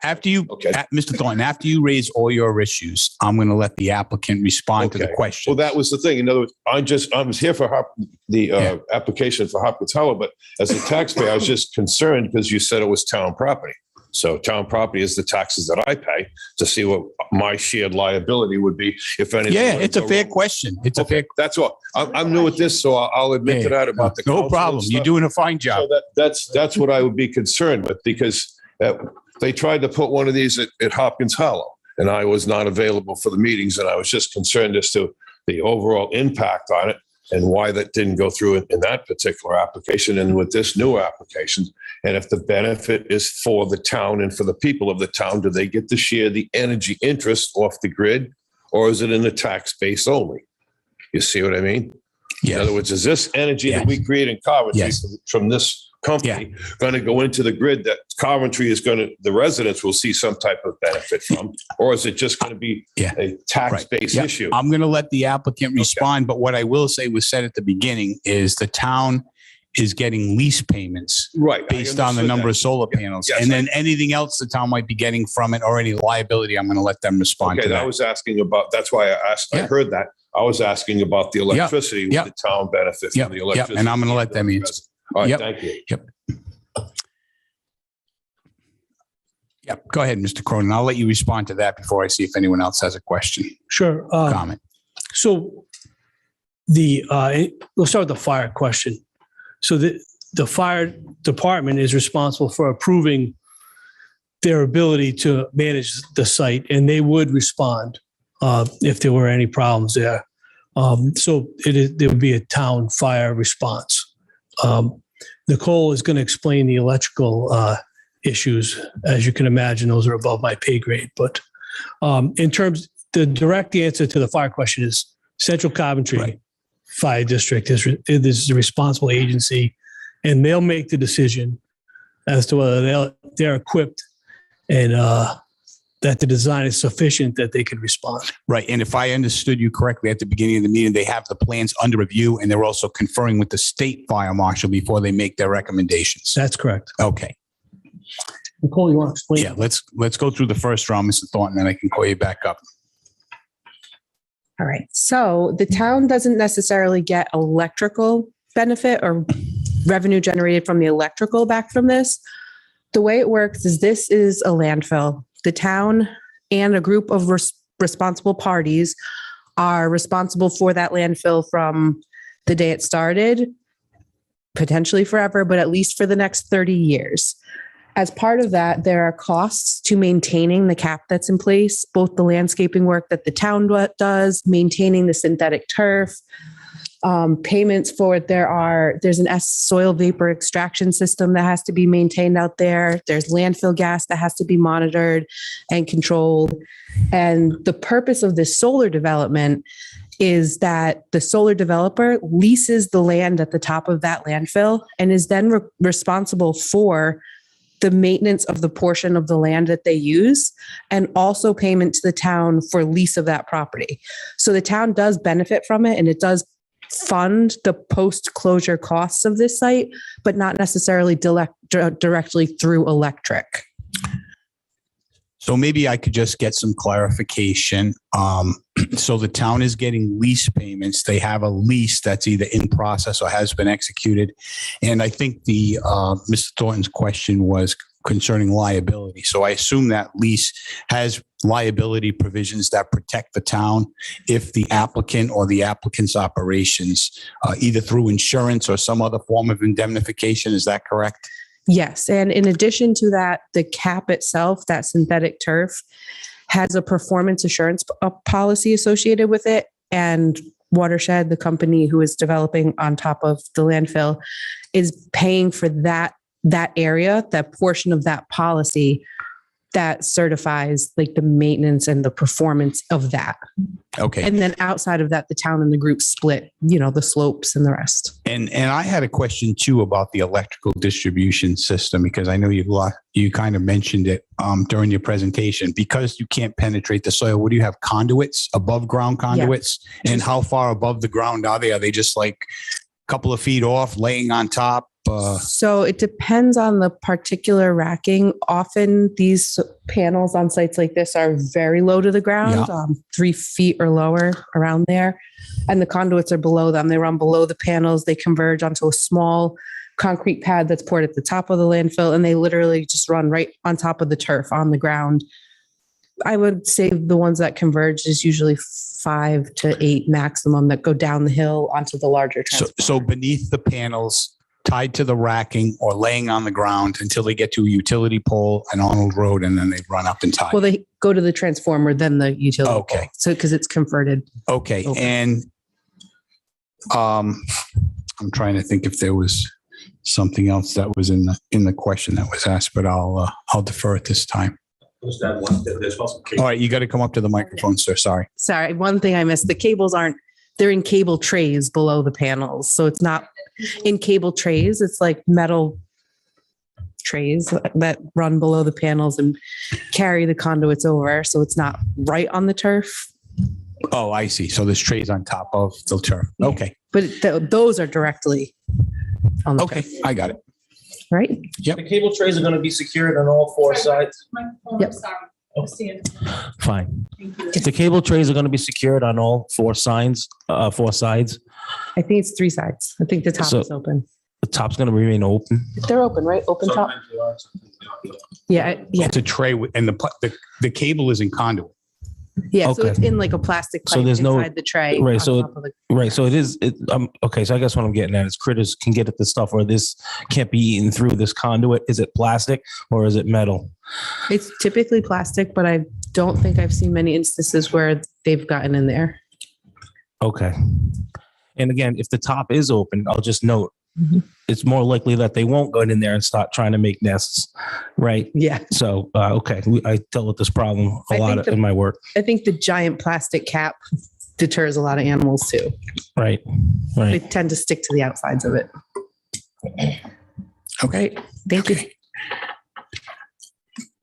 After you, Okay. Mr. Thornton, after you raise all your issues, I'm going to let the applicant respond to the Okay. question. Well, that was the thing. In other words, I was here for the application for Hopkins Hollow, but as a taxpayer, I was just concerned because you said it was town property. So town property is the taxes that I pay to see what my shared liability would be if anything. Yeah, were to it's a go fair wrong. question. It's a Okay, fair. that's all. I'm new at this, so I'll admit to that about the council No and problem. You're stuff. doing a fine job. So that's what I would be concerned with, because they tried to put one of these at Hopkins Hollow. and I was not available for the meetings, and I was just concerned as to the overall impact on it and why that didn't go through in that particular application and with this new application. And if the benefit is for the town and for the people of the town, do they get to share the energy interest off the grid, or is it in the tax base only? You see what I mean? In other words, is this energy that we create in Coventry from this company going to go into the grid that Coventry is going to, the residents will see some type of benefit from, or is it just going to be a tax-based issue? I'm going to let the applicant respond, but what I will say was said at the beginning is the town is getting lease payments based on the number of solar panels. And then anything else the town might be getting from it or any liability, I'm going to let them respond to that. I was asking about, that's why I asked, I heard that. I was asking about the electricity, would the town benefit from the electricity? And I'm going to let them answer. All right, thank you. Go ahead, Mr. Cronin. I'll let you respond to that before I see if anyone else has a question. Sure. Comment. So we'll start with the fire question. So the fire department is responsible for approving their ability to manage the site, and they would respond if there were any problems there. So there would be a town fire response. Nicole is going to explain the electrical issues. As you can imagine, those are above my pay grade. But in terms, the direct answer to the fire question is Central Coventry Fire District is the responsible agency, and they'll make the decision as to whether they're equipped and that the design is sufficient that they can respond. Right. And if I understood you correctly at the beginning of the meeting, they have the plans under review and they're also conferring with the state fire marshal before they make their recommendations. That's correct. Okay. Nicole, you want to explain? Yeah, let's go through the first round, Mr. Thornton, then I can call you back up. All right. So the town doesn't necessarily get electrical benefit or revenue generated from the electrical back from this. The way it works is this is a landfill. The town and a group of responsible parties are responsible for that landfill from the day it started, potentially forever, but at least for the next 30 years. As part of that, there are costs to maintaining the cap that's in place, both the landscaping work that the town does, maintaining the synthetic turf, payments for there's an soil vapor extraction system that has to be maintained out there. There's landfill gas that has to be monitored and controlled. And the purpose of this solar development is that the solar developer leases the land at the top of that landfill and is then responsible for the maintenance of the portion of the land that they use, and also payment to the town for lease of that property. So the town does benefit from it, and it does fund the post-closure costs of this site, but not necessarily directly through electric. So maybe I could just get some clarification. So the town is getting lease payments. They have a lease that's either in process or has been executed. And I think Mr. Thornton's question was concerning liability. So I assume that lease has liability provisions that protect the town if the applicant or the applicant's operations, either through insurance or some other form of indemnification. Is that correct? Yes. And in addition to that, the cap itself, that synthetic turf, has a performance assurance policy associated with it. And Watershed, the company who is developing on top of the landfill, is paying for that area, that portion of that policy that certifies like the maintenance and the performance of that. Okay. And then outside of that, the town and the group split, the slopes and the rest. And I had a question too about the electrical distribution system, because I know you kind of mentioned it during your presentation. Because you can't penetrate the soil, what do you have, conduits, above ground conduits? Yeah. And how far above the ground are they? Are they just like a couple of feet off, laying on top? So it depends on the particular racking. Often these panels on sites like this are very low to the ground, 3 feet or lower, around there. And the conduits are below them. They run below the panels. They converge onto a small concrete pad that's poured at the top of the landfill. And they literally just run right on top of the turf on the ground. I would say the ones that converge is usually 5 to 8 maximum that go down the hill onto the larger transformer. So beneath the panels, tied to the racking or laying on the ground until they get to a utility pole and Arnold Road, and then they run up and tie. Well, they go to the transformer, then the utility. Okay. pole. So, because it's converted. Okay, Okay. and I'm trying to think if there was something else that was in the question that was asked, but I'll defer at this time. All right, you got to come up to the microphone, sir. Sorry. Sorry, one thing I missed, the cables they're in cable trays below the panels. So it's not in cable trays. It's like metal trays that run below the panels and carry the conduits over. So it's not right on the turf, Oh, I see. So there's trays on top of the turf. Okay. but those are directly on the Okay, turf, I got it. right? The cable trays are gonna be secured on all four sides. Yep. Fine. The cable trays are going to be secured on all four sides. I think it's three sides. I think the top So- is open. The top's going to remain open. They're open, right? Open top. Yeah, yeah, It's a tray and the cable is in conduit. yeah. So Okay. it's in like a plastic So pipe there's no- inside the tray. right, on so top of the- Right. So it is. Okay. So I guess what I'm getting at is critters can get at this stuff, or this can't be eaten through this conduit. Is it plastic or is it metal? It's typically plastic, but I don't think I've seen many instances where they've gotten in there. Okay. And again, if the top is open, I'll just note Mhm. it's more likely that they won't go in there and start trying to make nests. Right. Yeah. So, okay. I dealt with this problem a I lot think the- in my work. I think the giant plastic cap deters a lot of animals too. Right. They Right. tend to stick to the outsides of it. Okay. Thank you.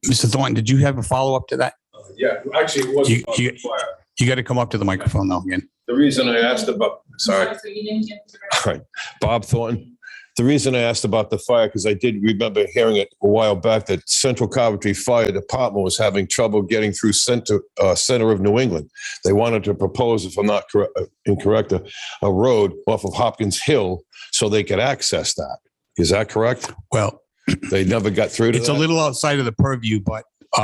Mr. Thornton, did you have a follow-up to that? Yeah, actually, it wasn't on the fire. You got to come up to the microphone though again. The reason I asked about, sorry. All right, Bob Thornton. The reason I asked about the fire, because I did remember hearing it a while back that Central Coventry Fire Department was having trouble getting through center of New England. They wanted to propose, if I'm not incorrect, a road off of Hopkins Hill so they could access that. Is that correct? Well, They never got through to it's that? a little outside of the purview, but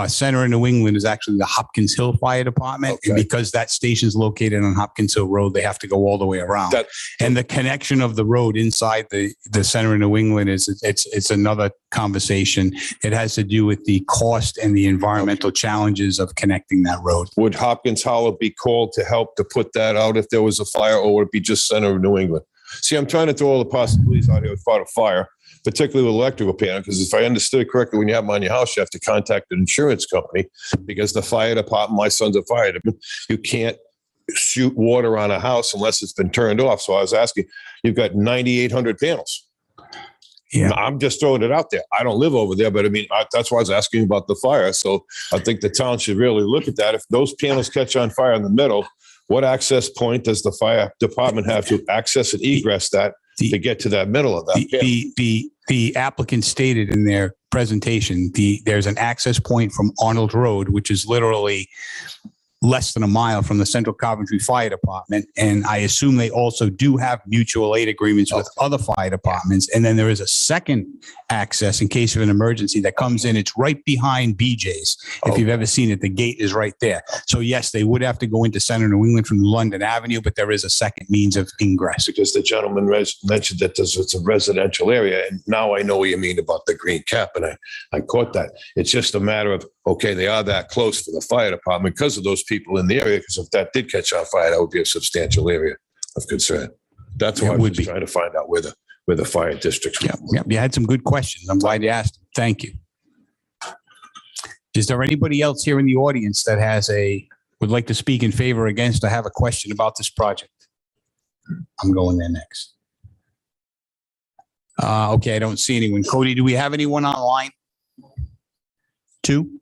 center of New England is actually the Hopkins Hill Fire Department. And Okay. because that station is located on Hopkins Hill Road, they have to go all the way around. And the connection of the road inside the center of New England it's another conversation. It has to do with the cost and the environmental challenges of connecting that road. Would Hopkins Hollow be called to help to put that out if there was a fire, or would it be just center of New England? See, I'm trying to throw all the possibilities out here with a fire, particularly with electrical panel, because if I understood it correctly, when you have them on your house, you have to contact an insurance company because the fire department, my son's a fire department, you can't shoot water on a house unless it's been turned off. So I was asking, you've got 9,800 panels. Yeah. I'm just throwing it out there. I don't live over there, but I mean, that's why I was asking about the fire. So I think the town should really look at that. If those panels catch on fire in the middle, what access point does the fire department have to access and egress that to get to that middle of that panel? The applicant stated in their presentation, there's an access point from Arnold Road, which is literally less than a mile from the Central Coventry Fire Department. And I assume they also do have mutual aid agreements with other fire departments. And then there is a second access in case of an emergency that comes in. It's right behind BJ's. If you've ever seen it, the gate is right there. So yes, they would have to go into Center New England from London Avenue, but there is a second means of ingress. Because the gentleman mentioned that it's a residential area, and now I know what you mean about the green cap, and I caught that. It's just a matter of, okay, they are that close for the fire department because of those people in the area, because if that did catch on fire, that would be a substantial area of concern. That's what I was trying to find out where the fire districts were. Yeah, you had some good questions. I'm glad you asked. Thank you. Is there anybody else here in the audience that would like to speak in favor or against, or have a question about this project? I'm going there next. Okay, I don't see anyone. Cody, do we have anyone online? Two?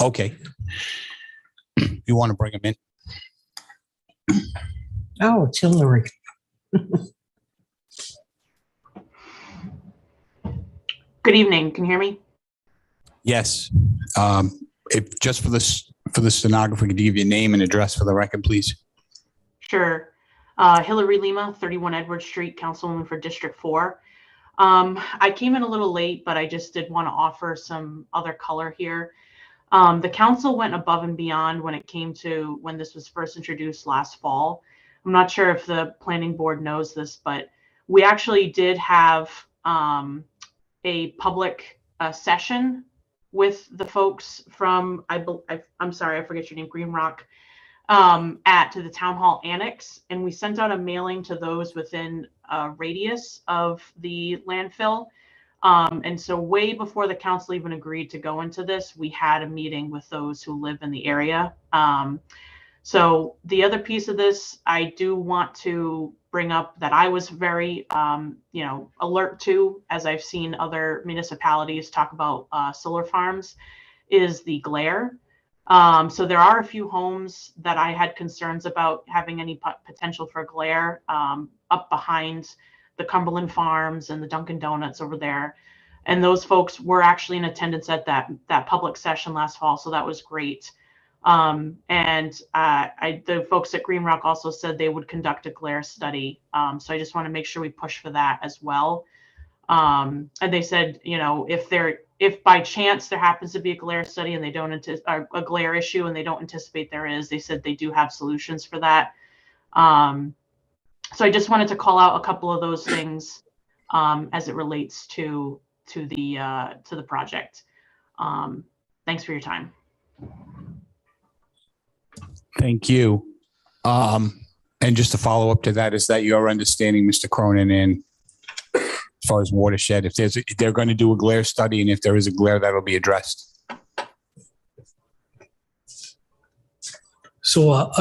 Okay. You want to bring them in? Oh, it's Hillary. Good evening. Can you hear me? Yes. If just for the stenographer, could you give your name and address for the record, please? Sure. Hillary Lima, 31 Edward Street, Councilwoman for District 4. I came in a little late, but I just did want to offer some other color here. The council went above and beyond when it came to when this was first introduced last fall. I'm not sure if the planning board knows this, but we actually did have a public session with the folks from, I'm sorry, I forget your name, Green Rock, to the town hall annex. And we sent out a mailing to those within a radius of the landfill. And so way before the council even agreed to go into this, we had a meeting with those who live in the area. So the other piece of this, I do want to bring up that I was very, alert to, as I've seen other municipalities talk about solar farms, is the glare. So there are a few homes that I had concerns about having any potential for glare up behind the Cumberland Farms and the Dunkin' Donuts over there. And those folks were actually in attendance at that public session last fall. So that was great. The folks at Green Rock also said they would conduct a glare study. So I just want to make sure we push for that as well. And they said, if by chance there happens to be a glare study and they don't a glare issue and they don't anticipate there is, they said they do have solutions for that. So I just wanted to call out a couple of those things as it relates to the project. Thanks for your time. Thank you. And just to follow up to that, is that your understanding, Mr. Cronin, and as far as Watershed, if they're going to do a glare study, and if there is a glare, that'll be addressed? So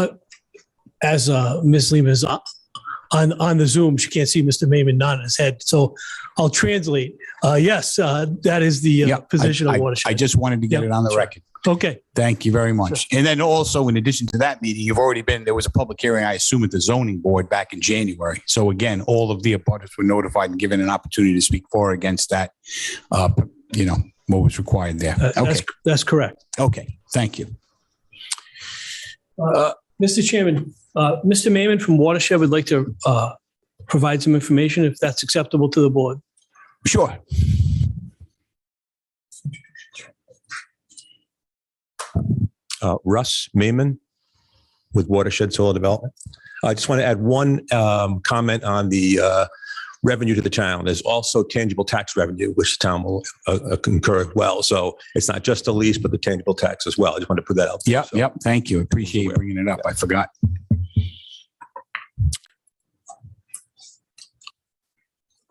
as Ms. Lima is on the Zoom, she can't see Mr. Mayman nodding his head. So I'll translate. Yes, that is the position of Watershed. I just wanted to get it on the record. Okay. Thank you very much. Sure. And then also, in addition to that meeting, there was a public hearing, I assume, at the zoning board back in January. So again, all of the abutters were notified and given an opportunity to speak for or against that, what was required there. Okay. That's correct. Okay. Thank you. Mr. Chairman, Mr. Mayman from Watershed would like to provide some information if that's acceptable to the board. Sure. Russ Mayman with Watershed Solar Development. I just want to add one comment on the revenue to the town. There's also tangible tax revenue, which the town will incur as well. So it's not just the lease, but the tangible tax as well. I just want to put that out there. Yep. Thank you. Appreciate you bringing it up. I forgot.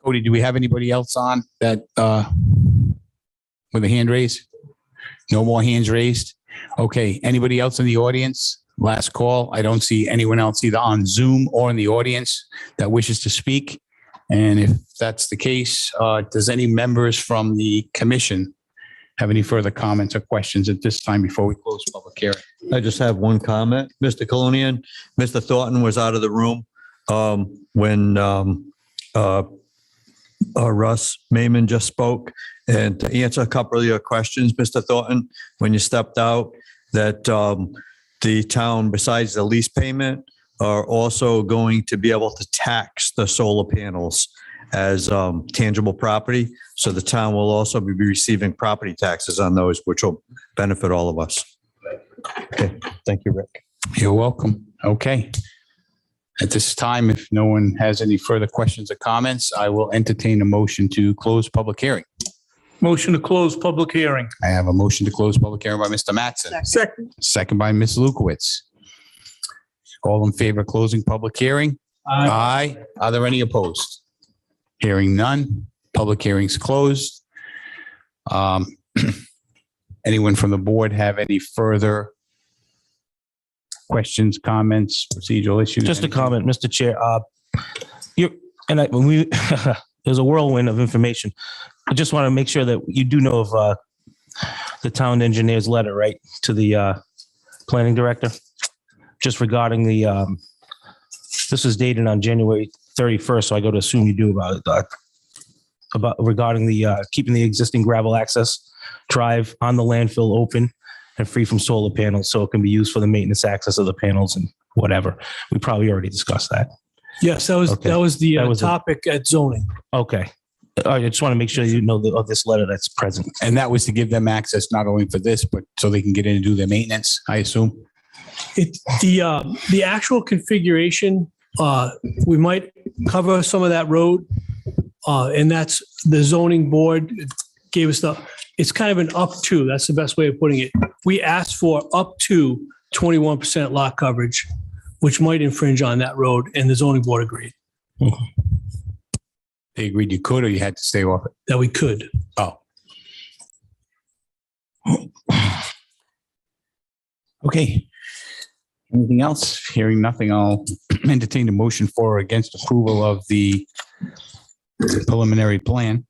Cody, do we have anybody else on that with a hand raised? No more hands raised? Okay. Anybody else in the audience? Last call. I don't see anyone else either on Zoom or in the audience that wishes to speak. And if that's the case, does any members from the commission have any further comments or questions at this time before we close public hearing? I just have one comment, Mr. Colonian. Mr. Thornton was out of the room when Russ Mayman just spoke. And to answer a couple of your questions, Mr. Thornton, when you stepped out, that the town, besides the lease payment, are also going to be able to tax the solar panels as tangible property. So the town will also be receiving property taxes on those, which will benefit all of us. Okay. Thank you, Rick. You're welcome. Okay. At this time, if no one has any further questions or comments, I will entertain a motion to close public hearing. Motion to close public hearing. I have a motion to close public hearing by Mr. Mattson. Second by Ms. Lukowitz. All in favor of closing public hearing? Aye. Are there any opposed? Hearing none. Public hearing's closed. Anyone from the board have any further questions, comments, procedural issues? Just a comment, Mr. Chair. There's a whirlwind of information. I just want to make sure that you do know of the town engineer's letter, right, to the planning director, just regarding the. This is dated on January 31st, so I go to assume you do about regarding the keeping the existing gravel access drive on the landfill open and free from solar panels, so it can be used for the maintenance access of the panels and whatever. We probably already discussed that. Yes, that was the topic at zoning. Okay. I just want to make sure you know of this letter that's present. And that was to give them access not only for this, but so they can get in and do their maintenance, I assume? The actual configuration, we might cover some of that road And that's the zoning board gave us it's kind of an up to, that's the best way of putting it. We asked for up to 21% lot coverage, which might infringe on that road, and the zoning board agreed They agreed you could, or you had to stay off it? that we could. Oh. Okay. Anything else? Hearing nothing, I'll entertain a motion for or against approval of the preliminary plan.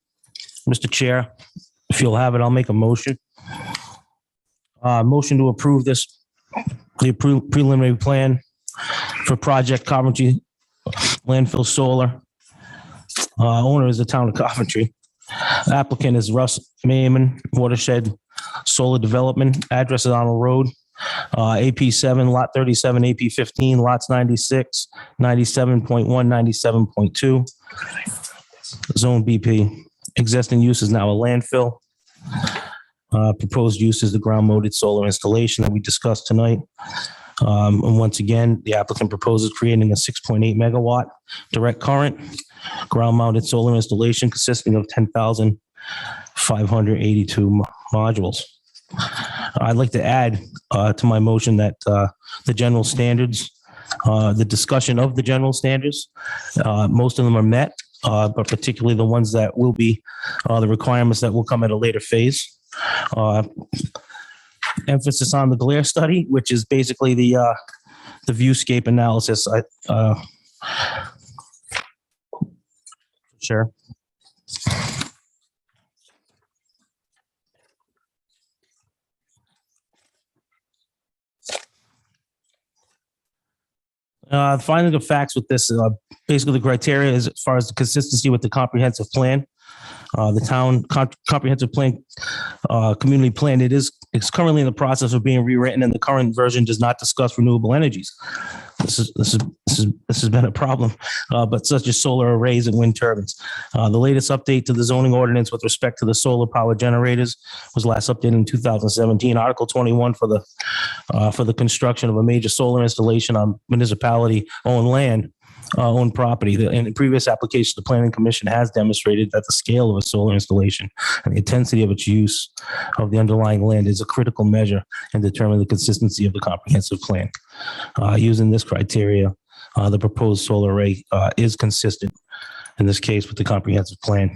Mr. Chair, if you'll have it, I'll make a motion. Motion to approve the preliminary plan for project Coventry Landfill Solar. Owner is the town of Coventry. Applicant is Russ Mayman, Watershed Solar Development. Address is Arnold Road. AP 7, lot 37, AP 15, lots 96, 97.1, 97.2. Zone BP. Existing use is now a landfill. Proposed use is the ground-mounted solar installation that we discussed tonight. And once again, the applicant proposes creating a 6.8 megawatt direct current ground-mounted solar installation consisting of 10,582 modules. I'd like to add to my motion that the general standards, the discussion of the general standards, most of them are met, but particularly the ones that will be the requirements that will come at a later phase. Emphasis on the glare study, which is basically the viewscape analysis. Sure. Finding of facts with this, basically the criteria is as far as the consistency with the comprehensive plan. The town comprehensive plan, community plan, it's currently in the process of being rewritten, and the current version does not discuss renewable energies. This has been a problem, but such as solar arrays and wind turbines. The latest update to the zoning ordinance with respect to the solar power generators was last updated in 2017. Article 21 for the construction of a major solar installation on municipality-owned land. Own property. In previous applications, the Planning Commission has demonstrated that the scale of a solar installation and the intensity of its use of the underlying land is a critical measure in determining the consistency of the comprehensive plan. Using this criteria, the proposed solar array is consistent in this case with the comprehensive plan.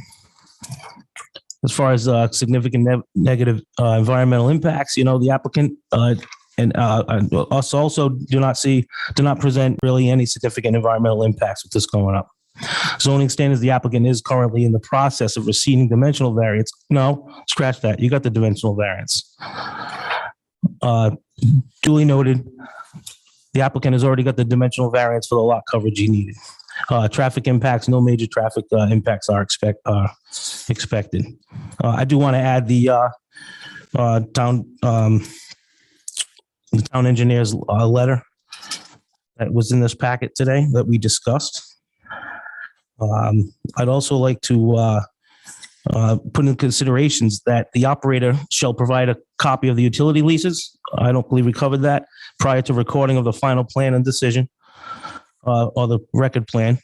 As far as significant negative environmental impacts, the applicant and us also do not present really any significant environmental impacts with this going up. Zoning standards, the applicant is currently in the process of receiving dimensional variance. No, scratch that. You got the dimensional variance. Duly noted, the applicant has already got the dimensional variance for the lot coverage he needed. Traffic impacts, no major traffic impacts are expected. I do want to add the town engineer's letter that was in this packet today that we discussed. I'd also like to put in considerations that the operator shall provide a copy of the utility leases. I don't believe we covered that prior to recording of the final plan and decision or the record plan.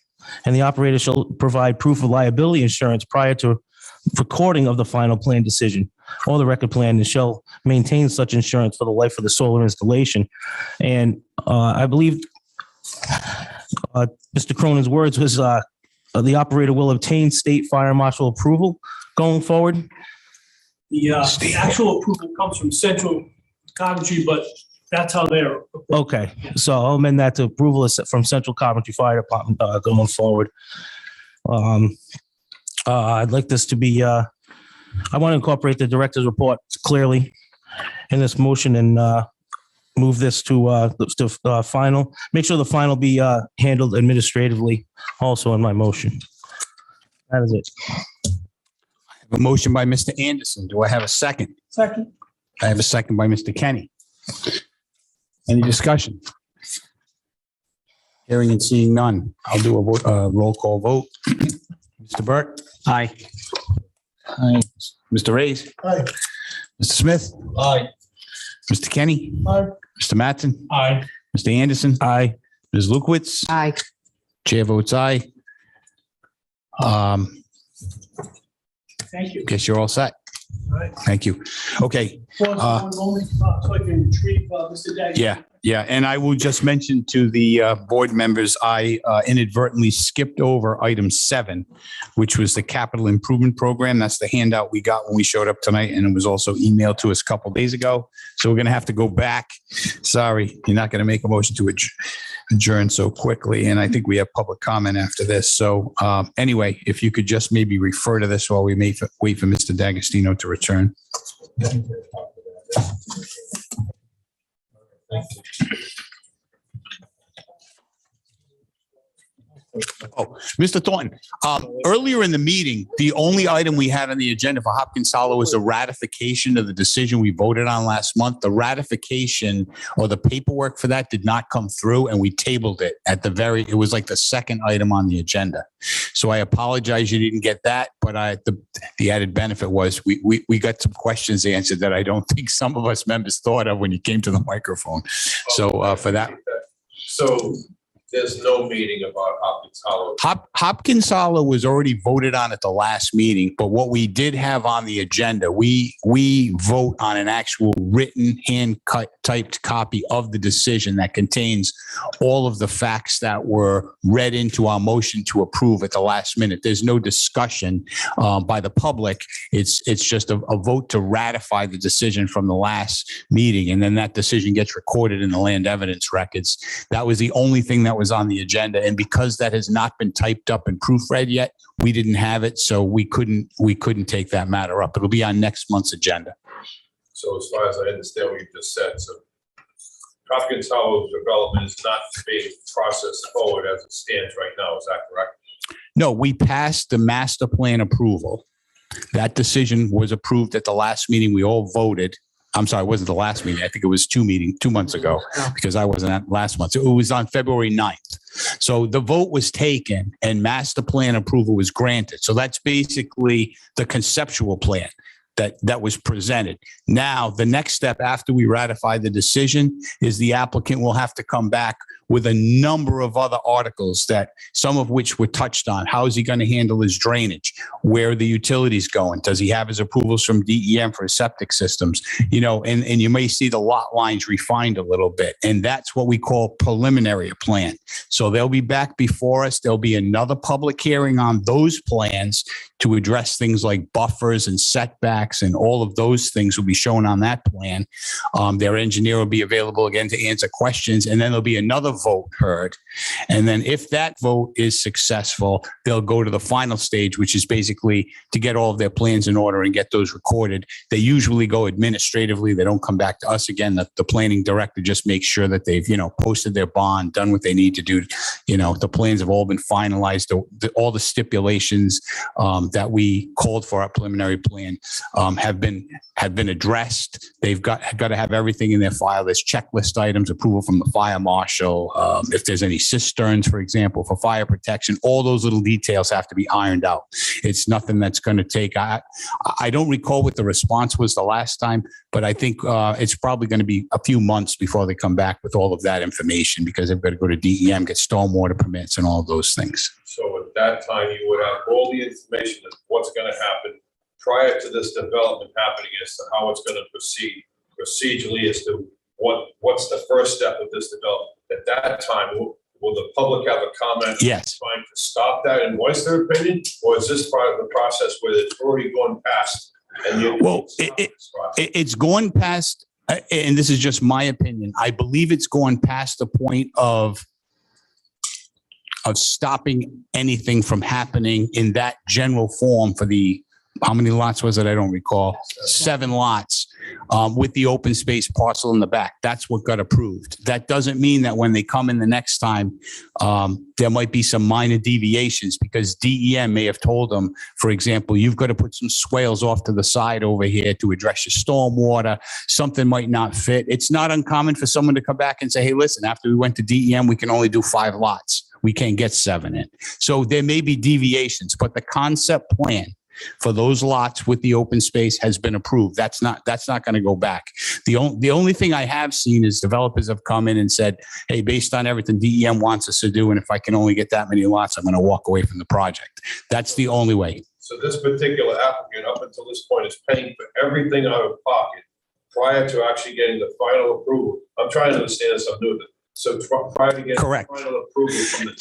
And the operator shall provide proof of liability insurance prior to recording of the final plan decision or the record plan, and shall maintain such insurance for the life of the solar installation. And I believe Mr. Cronin's words was the operator will obtain state fire marshal approval going forward. The actual approval comes from Central Coventry, but that's how they're. Okay, so I'll amend that to approval is from Central Coventry Fire Department going forward. I'd like this to be, I want to incorporate the director's report clearly in this motion and move this to final. Make sure the final be handled administratively also in my motion. That is it. I have a motion by Mr. Anderson. Do I have a second? Second. I have a second by Mr. Kenny. Any discussion? Hearing and seeing none. I'll do a roll call vote. Mr. Burt? Aye. Aye. Mr. Reyes? Aye. Mr. Smith? Aye. Mr. Kenny? Aye. Mr. Mattson? Aye. Mr. Anderson? Aye. Ms. Lukowitz? Aye. Chair votes aye. Thank you. Guess you're all set. All right. Thank you. Okay. So I can retrieve Mr. Daggy. Yeah. And I will just mention to the board members, I inadvertently skipped over item 7, which was the capital improvement program. That's the handout we got when we showed up tonight. And it was also emailed to us a couple days ago. So we're going to have to go back. Sorry, you're not going to make a motion to adjourn so quickly. And I think we have public comment after this. So anyway, if you could just maybe refer to this while we wait for Mr. D'Agostino to return. Oh, Mr. Thornton, earlier in the meeting, the only item we had on the agenda for Hopkins Hollow was a ratification of the decision we voted on last month. The ratification or the paperwork for that did not come through, and we tabled it at it was like the second item on the agenda. So I apologize you didn't get that, but the added benefit was we got some questions answered that I don't think some of us members thought of when you came to the microphone. So for that. So there's no meeting about Hopkins Hollow. Hopkins Hollow was already voted on at the last meeting, but what we did have on the agenda, we vote on an actual written, hand-cut, typed copy of the decision that contains all of the facts that were read into our motion to approve at the last minute. There's no discussion by the public. It's just a vote to ratify the decision from the last meeting, and then that decision gets recorded in the land evidence records. That was the only thing that was on the agenda, and because that has not been typed up and proofread yet, we didn't have it, so we couldn't take that matter up. It'll be on next month's agenda. So as far as I understand what you just said, so Hopkins Hollow development is not being processed forward as it stands right now. Is that correct? No, we passed the master plan approval. That decision was approved at the last meeting. We all voted. I'm sorry, it wasn't the last meeting. I think it was 2 months ago because I wasn't at last month. So it was on February 9th. So the vote was taken and master plan approval was granted. So that's basically the conceptual plan that was presented. Now, the next step after we ratify the decision is the applicant will have to come back with a number of other articles that some of which were touched on. How is he going to handle his drainage? Where are the utilities going? Does he have his approvals from DEM for his septic systems? You know, and you may see the lot lines refined a little bit. And that's what we call preliminary plan. So they'll be back before us. There'll be another public hearing on those plans to address things like buffers and setbacks, and all of those things will be shown on that plan. Their engineer will be available again to answer questions, and then there'll be another vote heard. And then if that vote is successful, they'll go to the final stage, which is basically to get all of their plans in order and get those recorded. They usually go administratively. They don't come back to us again. The planning director just makes sure that they've, posted their bond, done what they need to do. The plans have all been finalized. All the stipulations that we called for our preliminary plan have been addressed. They've got to have everything in their file. There's checklist items, approval from the fire marshal. If there's any cisterns, for example, for fire protection, all those little details have to be ironed out. It's nothing that's going to take. I don't recall what the response was the last time, but I think it's probably going to be a few months before they come back with all of that information, because they've got to go to DEM, get stormwater permits and all of those things. So at that time, you would have all the information of what's going to happen prior to this development happening as to how it's going to proceed procedurally, as to what's the first step of this development. At that time, will the public have a comment? Yes. Trying to stop that and voice their opinion, or is this part of the process where it's already gone past? And it's going past, and this is just my opinion. I believe it's going past the point of stopping anything from happening in that general form for the, how many lots was it? I don't recall. 7 lots with the open space parcel in the back. That's what got approved. That doesn't mean that when they come in the next time, there might be some minor deviations, because DEM may have told them, for example, you've got to put some swales off to the side over here to address your stormwater. Something might not fit. It's not uncommon for someone to come back and say, hey, listen, after we went to DEM, we can only do 5 lots. We can't get 7 in. So there may be deviations, but the concept plan for those lots with the open space has been approved. That's not going to go back. The only thing I have seen is developers have come in and said, hey, based on everything DEM wants us to do, and if I can only get that many lots, I'm going to walk away from the project. That's the only way. So this particular applicant, up until this point, is paying for everything out of pocket prior to actually getting the final approval. I'm trying to understand this. I'm doing it. So prior to getting Correct. the final approval from the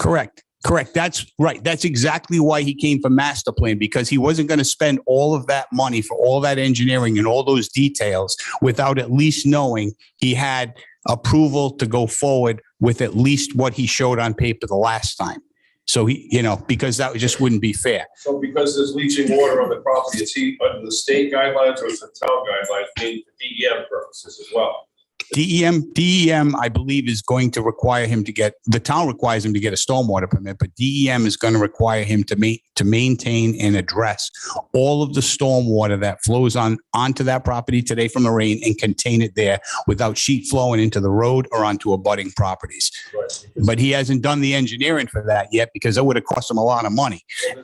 Correct. That's right. That's exactly why he came for master plan, because he wasn't going to spend all of that money for all that engineering and all those details without at least knowing he had approval to go forward with at least what he showed on paper the last time. So he, because that just wouldn't be fair. So because there's leaching water on the property, is he under the state guidelines or is it town guidelines made for DEM purposes as well? DEM, I believe, is going to require him to the town requires him to get a stormwater permit, but DEM is going to require him to maintain and address all of the stormwater that flows onto that property today from the rain and contain it there without sheet flowing into the road or onto abutting properties. Right. But he hasn't done the engineering for that yet because it would have cost him a lot of money. Well,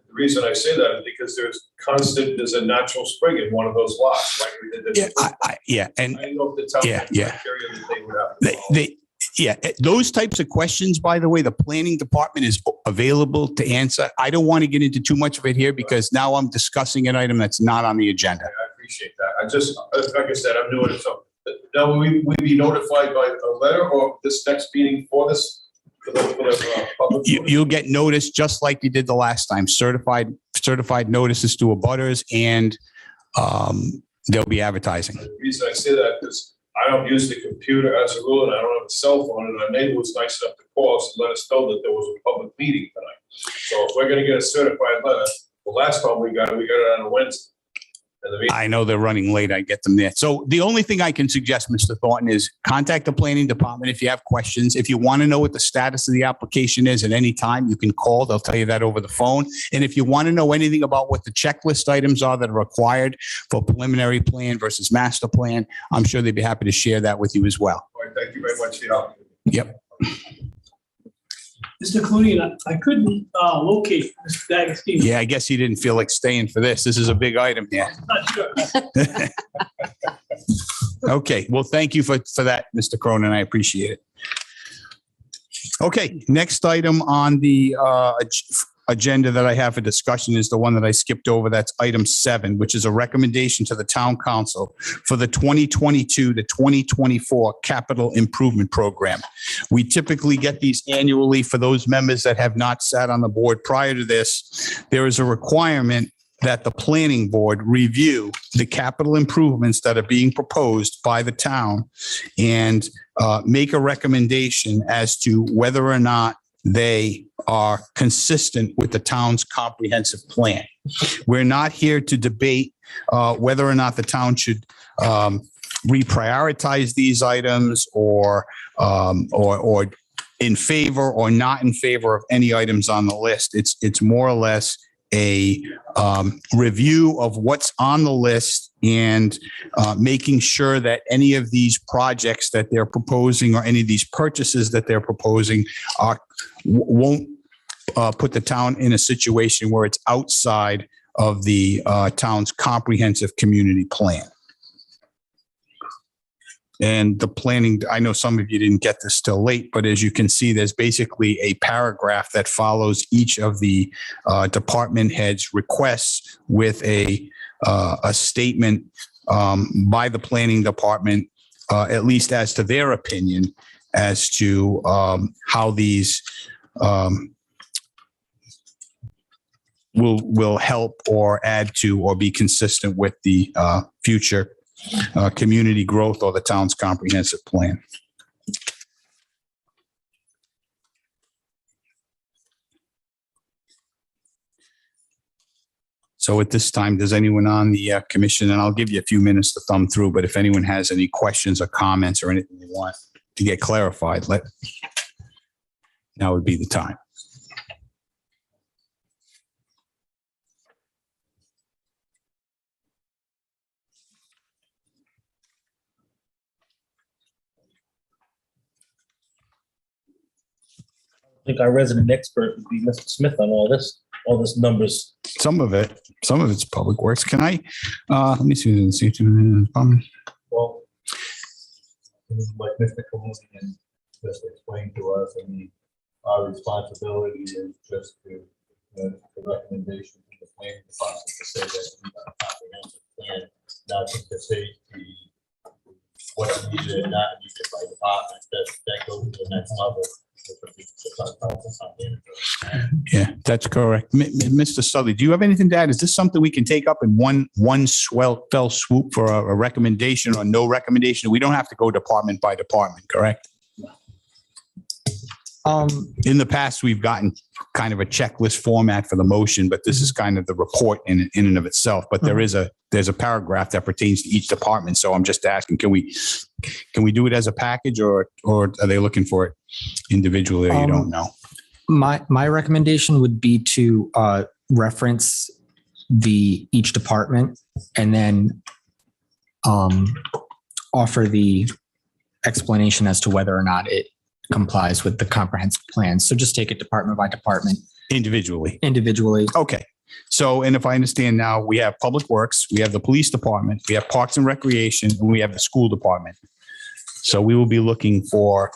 the reason I say that is because there's a natural spring in one of those lots, right? And I know if the town had criteria that they would have to follow. Those types of questions, by the way, the planning department is available to answer. I don't want to get into too much of it here because now I'm discussing an item that's not on the agenda. I appreciate that. I just, like I said, I'm doing it. So now will we be notified by a letter or this next meeting for this? Public You'll get notice just like you did the last time, certified notices to abutters, and they'll be advertising. The reason I say that is I don't use the computer as a rule, and I don't have a cell phone, and our neighbor was nice enough to call us and let us know that there was a public meeting tonight. So if we're going to get a certified letter, the last time we got it on a Wednesday. I know they're running late. I get them there. So the only thing I can suggest, Mr. Thornton, is contact the planning department if you have questions. If you want to know what the status of the application is at any time, you can call. They'll tell you that over the phone. And if you want to know anything about what the checklist items are that are required for preliminary plan versus master plan, I'm sure they'd be happy to share that with you as well. All right, thank you very much for your help. Yep. Mr. Clooney, I couldn't locate Mr. D'Agostino. Yeah, I guess he didn't feel like staying for this. This is a big item here. Not sure. Okay. Well, thank you for that, Mr. Cronin. I appreciate it. Okay. Next item on the agenda that I have for discussion is the one that I skipped over. That's item 7, which is a recommendation to the town council for the 2022 to 2024 capital improvement program. We typically get these annually. For those members that have not sat on the board prior to this, there is a requirement that the planning board review the capital improvements that are being proposed by the town and make a recommendation as to whether or not they are consistent with the town's comprehensive plan. We're not here to debate whether or not the town should reprioritize these items or in favor or not in favor of any items on the list. It's more or less a review of what's on the list and making sure that any of these projects that they're proposing or any of these purchases that they're proposing won't put the town in a situation where it's outside of the town's comprehensive community plan. And the planning, I know some of you didn't get this till late, but as you can see, there's basically a paragraph that follows each of the department heads' requests with a statement by the planning department, at least as to their opinion, as to how these will help or add to or be consistent with the future community growth or the town's comprehensive plan. So at this time, does anyone on the commission, and I'll give you a few minutes to thumb through, but if anyone has any questions or comments or anything they want to get clarified, now would be the time. I think our resident expert would be Mr. Smith on all this. all this numbers. Some of it's public works. Can I, let me see. Well, like Mr. Kalunian just explained to us, I mean, our responsibility is just to, the recommendation from the planning department to say that we have a comprehensive plan, not to say what is needed and not needed by department, that goes to the next level. Yeah, that's correct. Mr. Sully, do you have anything to add? Is this something we can take up in one fell swoop for a recommendation or no recommendation? We don't have to go department by department, correct? In the past, we've gotten kind of a checklist format for the motion, but this is kind of the report in and of itself. But there's a paragraph that pertains to each department. So I'm just asking, can we do it as a package, or are they looking for it individually, or you don't know? My recommendation would be to reference each department and then offer the explanation as to whether or not it complies with the comprehensive plan. So just take it department by department. Individually. Okay. So, and if I understand now, we have Public Works, we have the Police Department, we have Parks and Recreation, and we have the School Department. So we will be looking for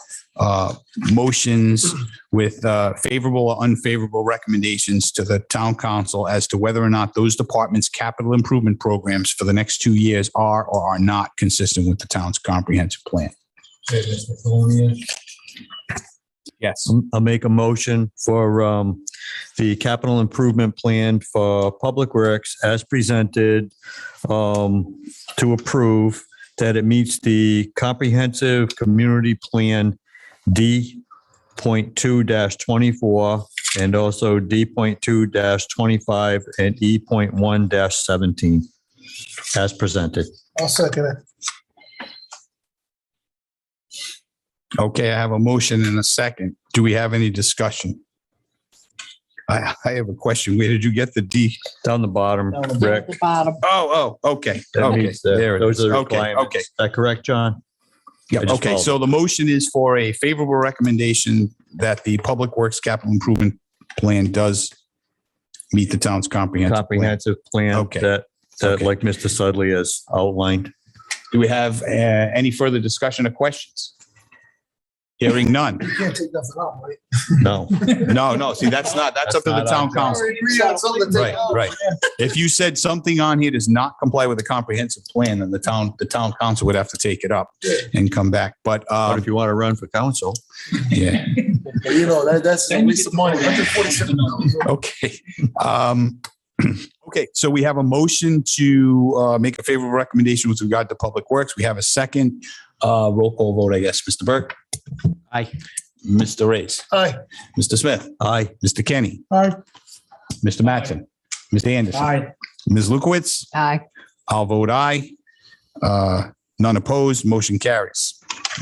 motions with favorable or unfavorable recommendations to the town council as to whether or not those departments' capital improvement programs for the next 2 years are or are not consistent with the town's comprehensive plan. Okay, Mr. Kalunian. Yes. I'll make a motion for the capital improvement plan for Public Works as presented, to approve that it meets the comprehensive community plan D.2-24 and also D.2-25 and E.1-17 as presented. I'll second it. Okay, I have a motion and a second. Do we have any discussion? I have a question. Where did you get the D? Down the bottom, Rick. The bottom. Oh, okay. That Okay, meets the- there it those is. are the Okay, requirements. okay. Is that correct, John? Yeah, I just okay. followed So it. the motion is for a favorable recommendation that the Public Works Capital Improvement Plan does meet the town's comprehensive plan. Comprehensive plan Okay. that Okay. like Mr. Sudley has outlined. Do we have any further discussion or questions? Hearing none. You can't take nothing out, right? No. No. See, that's up to the not town our council. Agree on something to take Right, out. right. If you said something on here does not comply with the comprehensive plan, then the town council would have to take it up and come back. But, But if you want to run for council, yeah, You know, that's a waste of money, $147. okay. Okay, so we have a motion to make a favorable recommendation with regard to Public Works. We have a second roll call vote, I guess. Mr. Burke? Aye. Mr. Reyes? Aye. Mr. Smith? aye. Mr. Kenny? Aye. Mr. Mattson? Mr. Anderson? Aye. Ms. Lukowitz? Aye. I'll vote aye. None opposed, motion carries.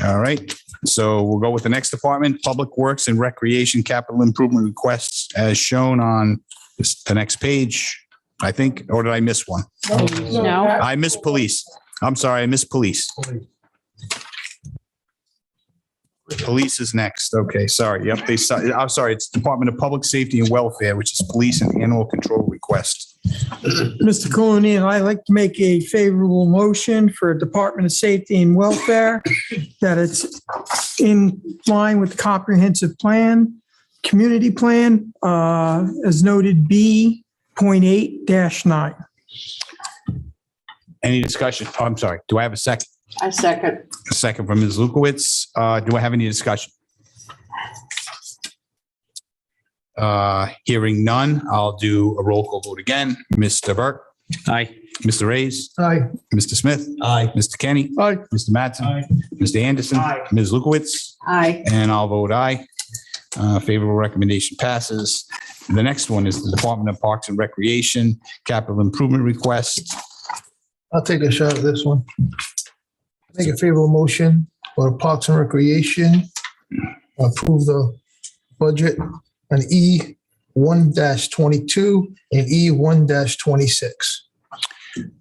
All right, so we'll go with the next department, Public Works and Recreation Capital Improvement Requests as shown on the next page, I think, or did I miss one? No. I missed police. I'm sorry, I missed police. Police is next. Okay, sorry. Yep, I'm sorry. It's Department of Public Safety and Welfare, which is police and animal control request. Mr. Colonian, I'd like to make a favorable motion for Department of Safety and Welfare that it's in line with the comprehensive plan, community plan, as noted B.8-9. Any discussion? Oh, I'm sorry. Do I have a second? I second. A second from Ms. Lukowitz. Do I have any discussion? Hearing none, I'll do a roll call vote again. Mr. Burke? Aye. Mr. Reyes? Aye. Mr. Smith? Aye. Mr. Kenny? Aye. Mr. Mattson? Aye. Mr. Anderson? Aye. Ms. Lukowitz? Aye. And I'll vote aye. Favorable recommendation passes. The next one is the Department of Parks and Recreation Capital Improvement Request. I'll take a shot at this one. Make a favorable motion for Parks and Recreation. Approve the budget on E1-22 and E1-26.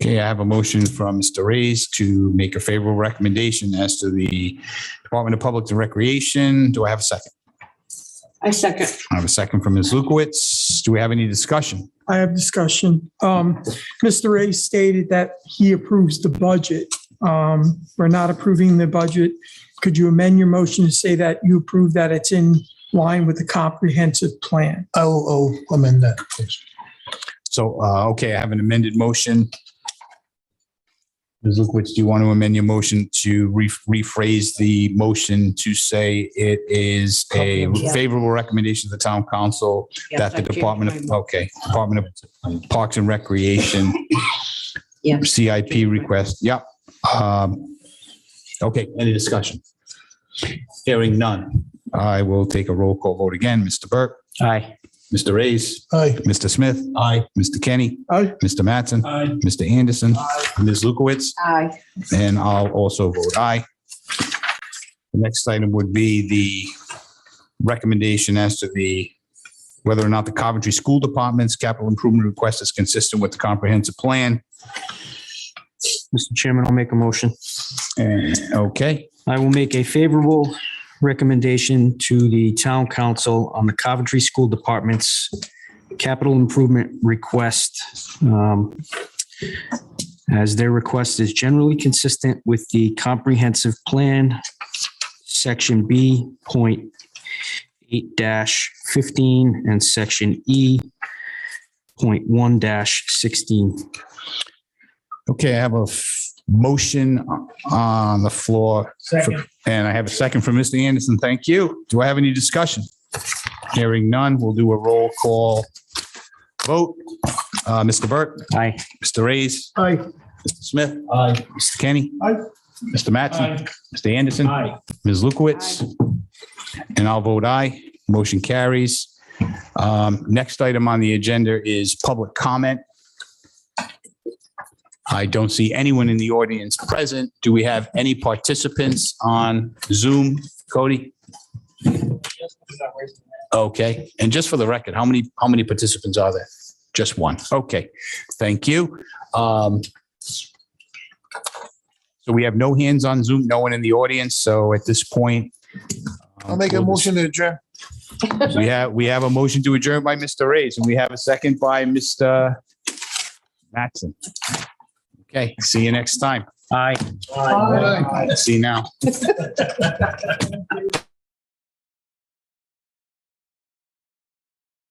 Okay, I have a motion from Mr. Reyes to make a favorable recommendation as to the Department of Public and Recreation. Do I have a second? I second. I have a second from Ms. Lukowitz. Do we have any discussion? I have discussion. Mr. Ray stated that he approves the budget. We're not approving the budget. Could you amend your motion to say that you approve that it's in line with the comprehensive plan? I'll amend that, please. So, okay, I have an amended motion. Ms. Lukowitz, do you want to amend your motion to rephrase the motion to say it is a favorable recommendation of the town council that the Department of Parks and Recreation CIP request? Yep. Okay, any discussion? Hearing none. I will take a roll call vote again. Mr. Burke. Aye. Mr. Reyes. Aye. Mr. Smith. Aye. Mr. Kenny. Aye. Mr. Mattson. Aye. Mr. Anderson. Ms. Lukowitz. Aye. And I'll also vote aye. The next item would be the recommendation as to whether or not the Coventry School Department's capital improvement request is consistent with the comprehensive plan. Mr. Chairman, I'll make a motion. Okay, I will make a favorable recommendation to the town council on the Coventry School Department's capital improvement request, as their request is generally consistent with the comprehensive plan, section B, point 8-15, and section E, point 1-16. okay, I have a motion on the floor. Second. And I have a second from Mr. Anderson. Thank you. Do I have any discussion? Hearing none, we'll do a roll call vote. Mr. Burke. Aye. Mr. Reyes. Aye. Mr. Smith. Aye. Mr. Kenny. Aye. Mr. Mattson. Aye. Mr. Anderson. Aye. Ms. Lukowitz. And I'll vote aye. Motion carries. Next item on the agenda is public comment. I don't see anyone in the audience present. Do we have any participants on Zoom? Cody? Okay. And just for the record, how many participants are there? Just one. Okay. Thank you. So we have no hands on Zoom, no one in the audience. So at this point, I'll make a motion to adjourn. we have a motion to adjourn by Mr. Reyes, and we have a second by Mr. Mattson. Okay, see you next time. Aye. Aye. See you now.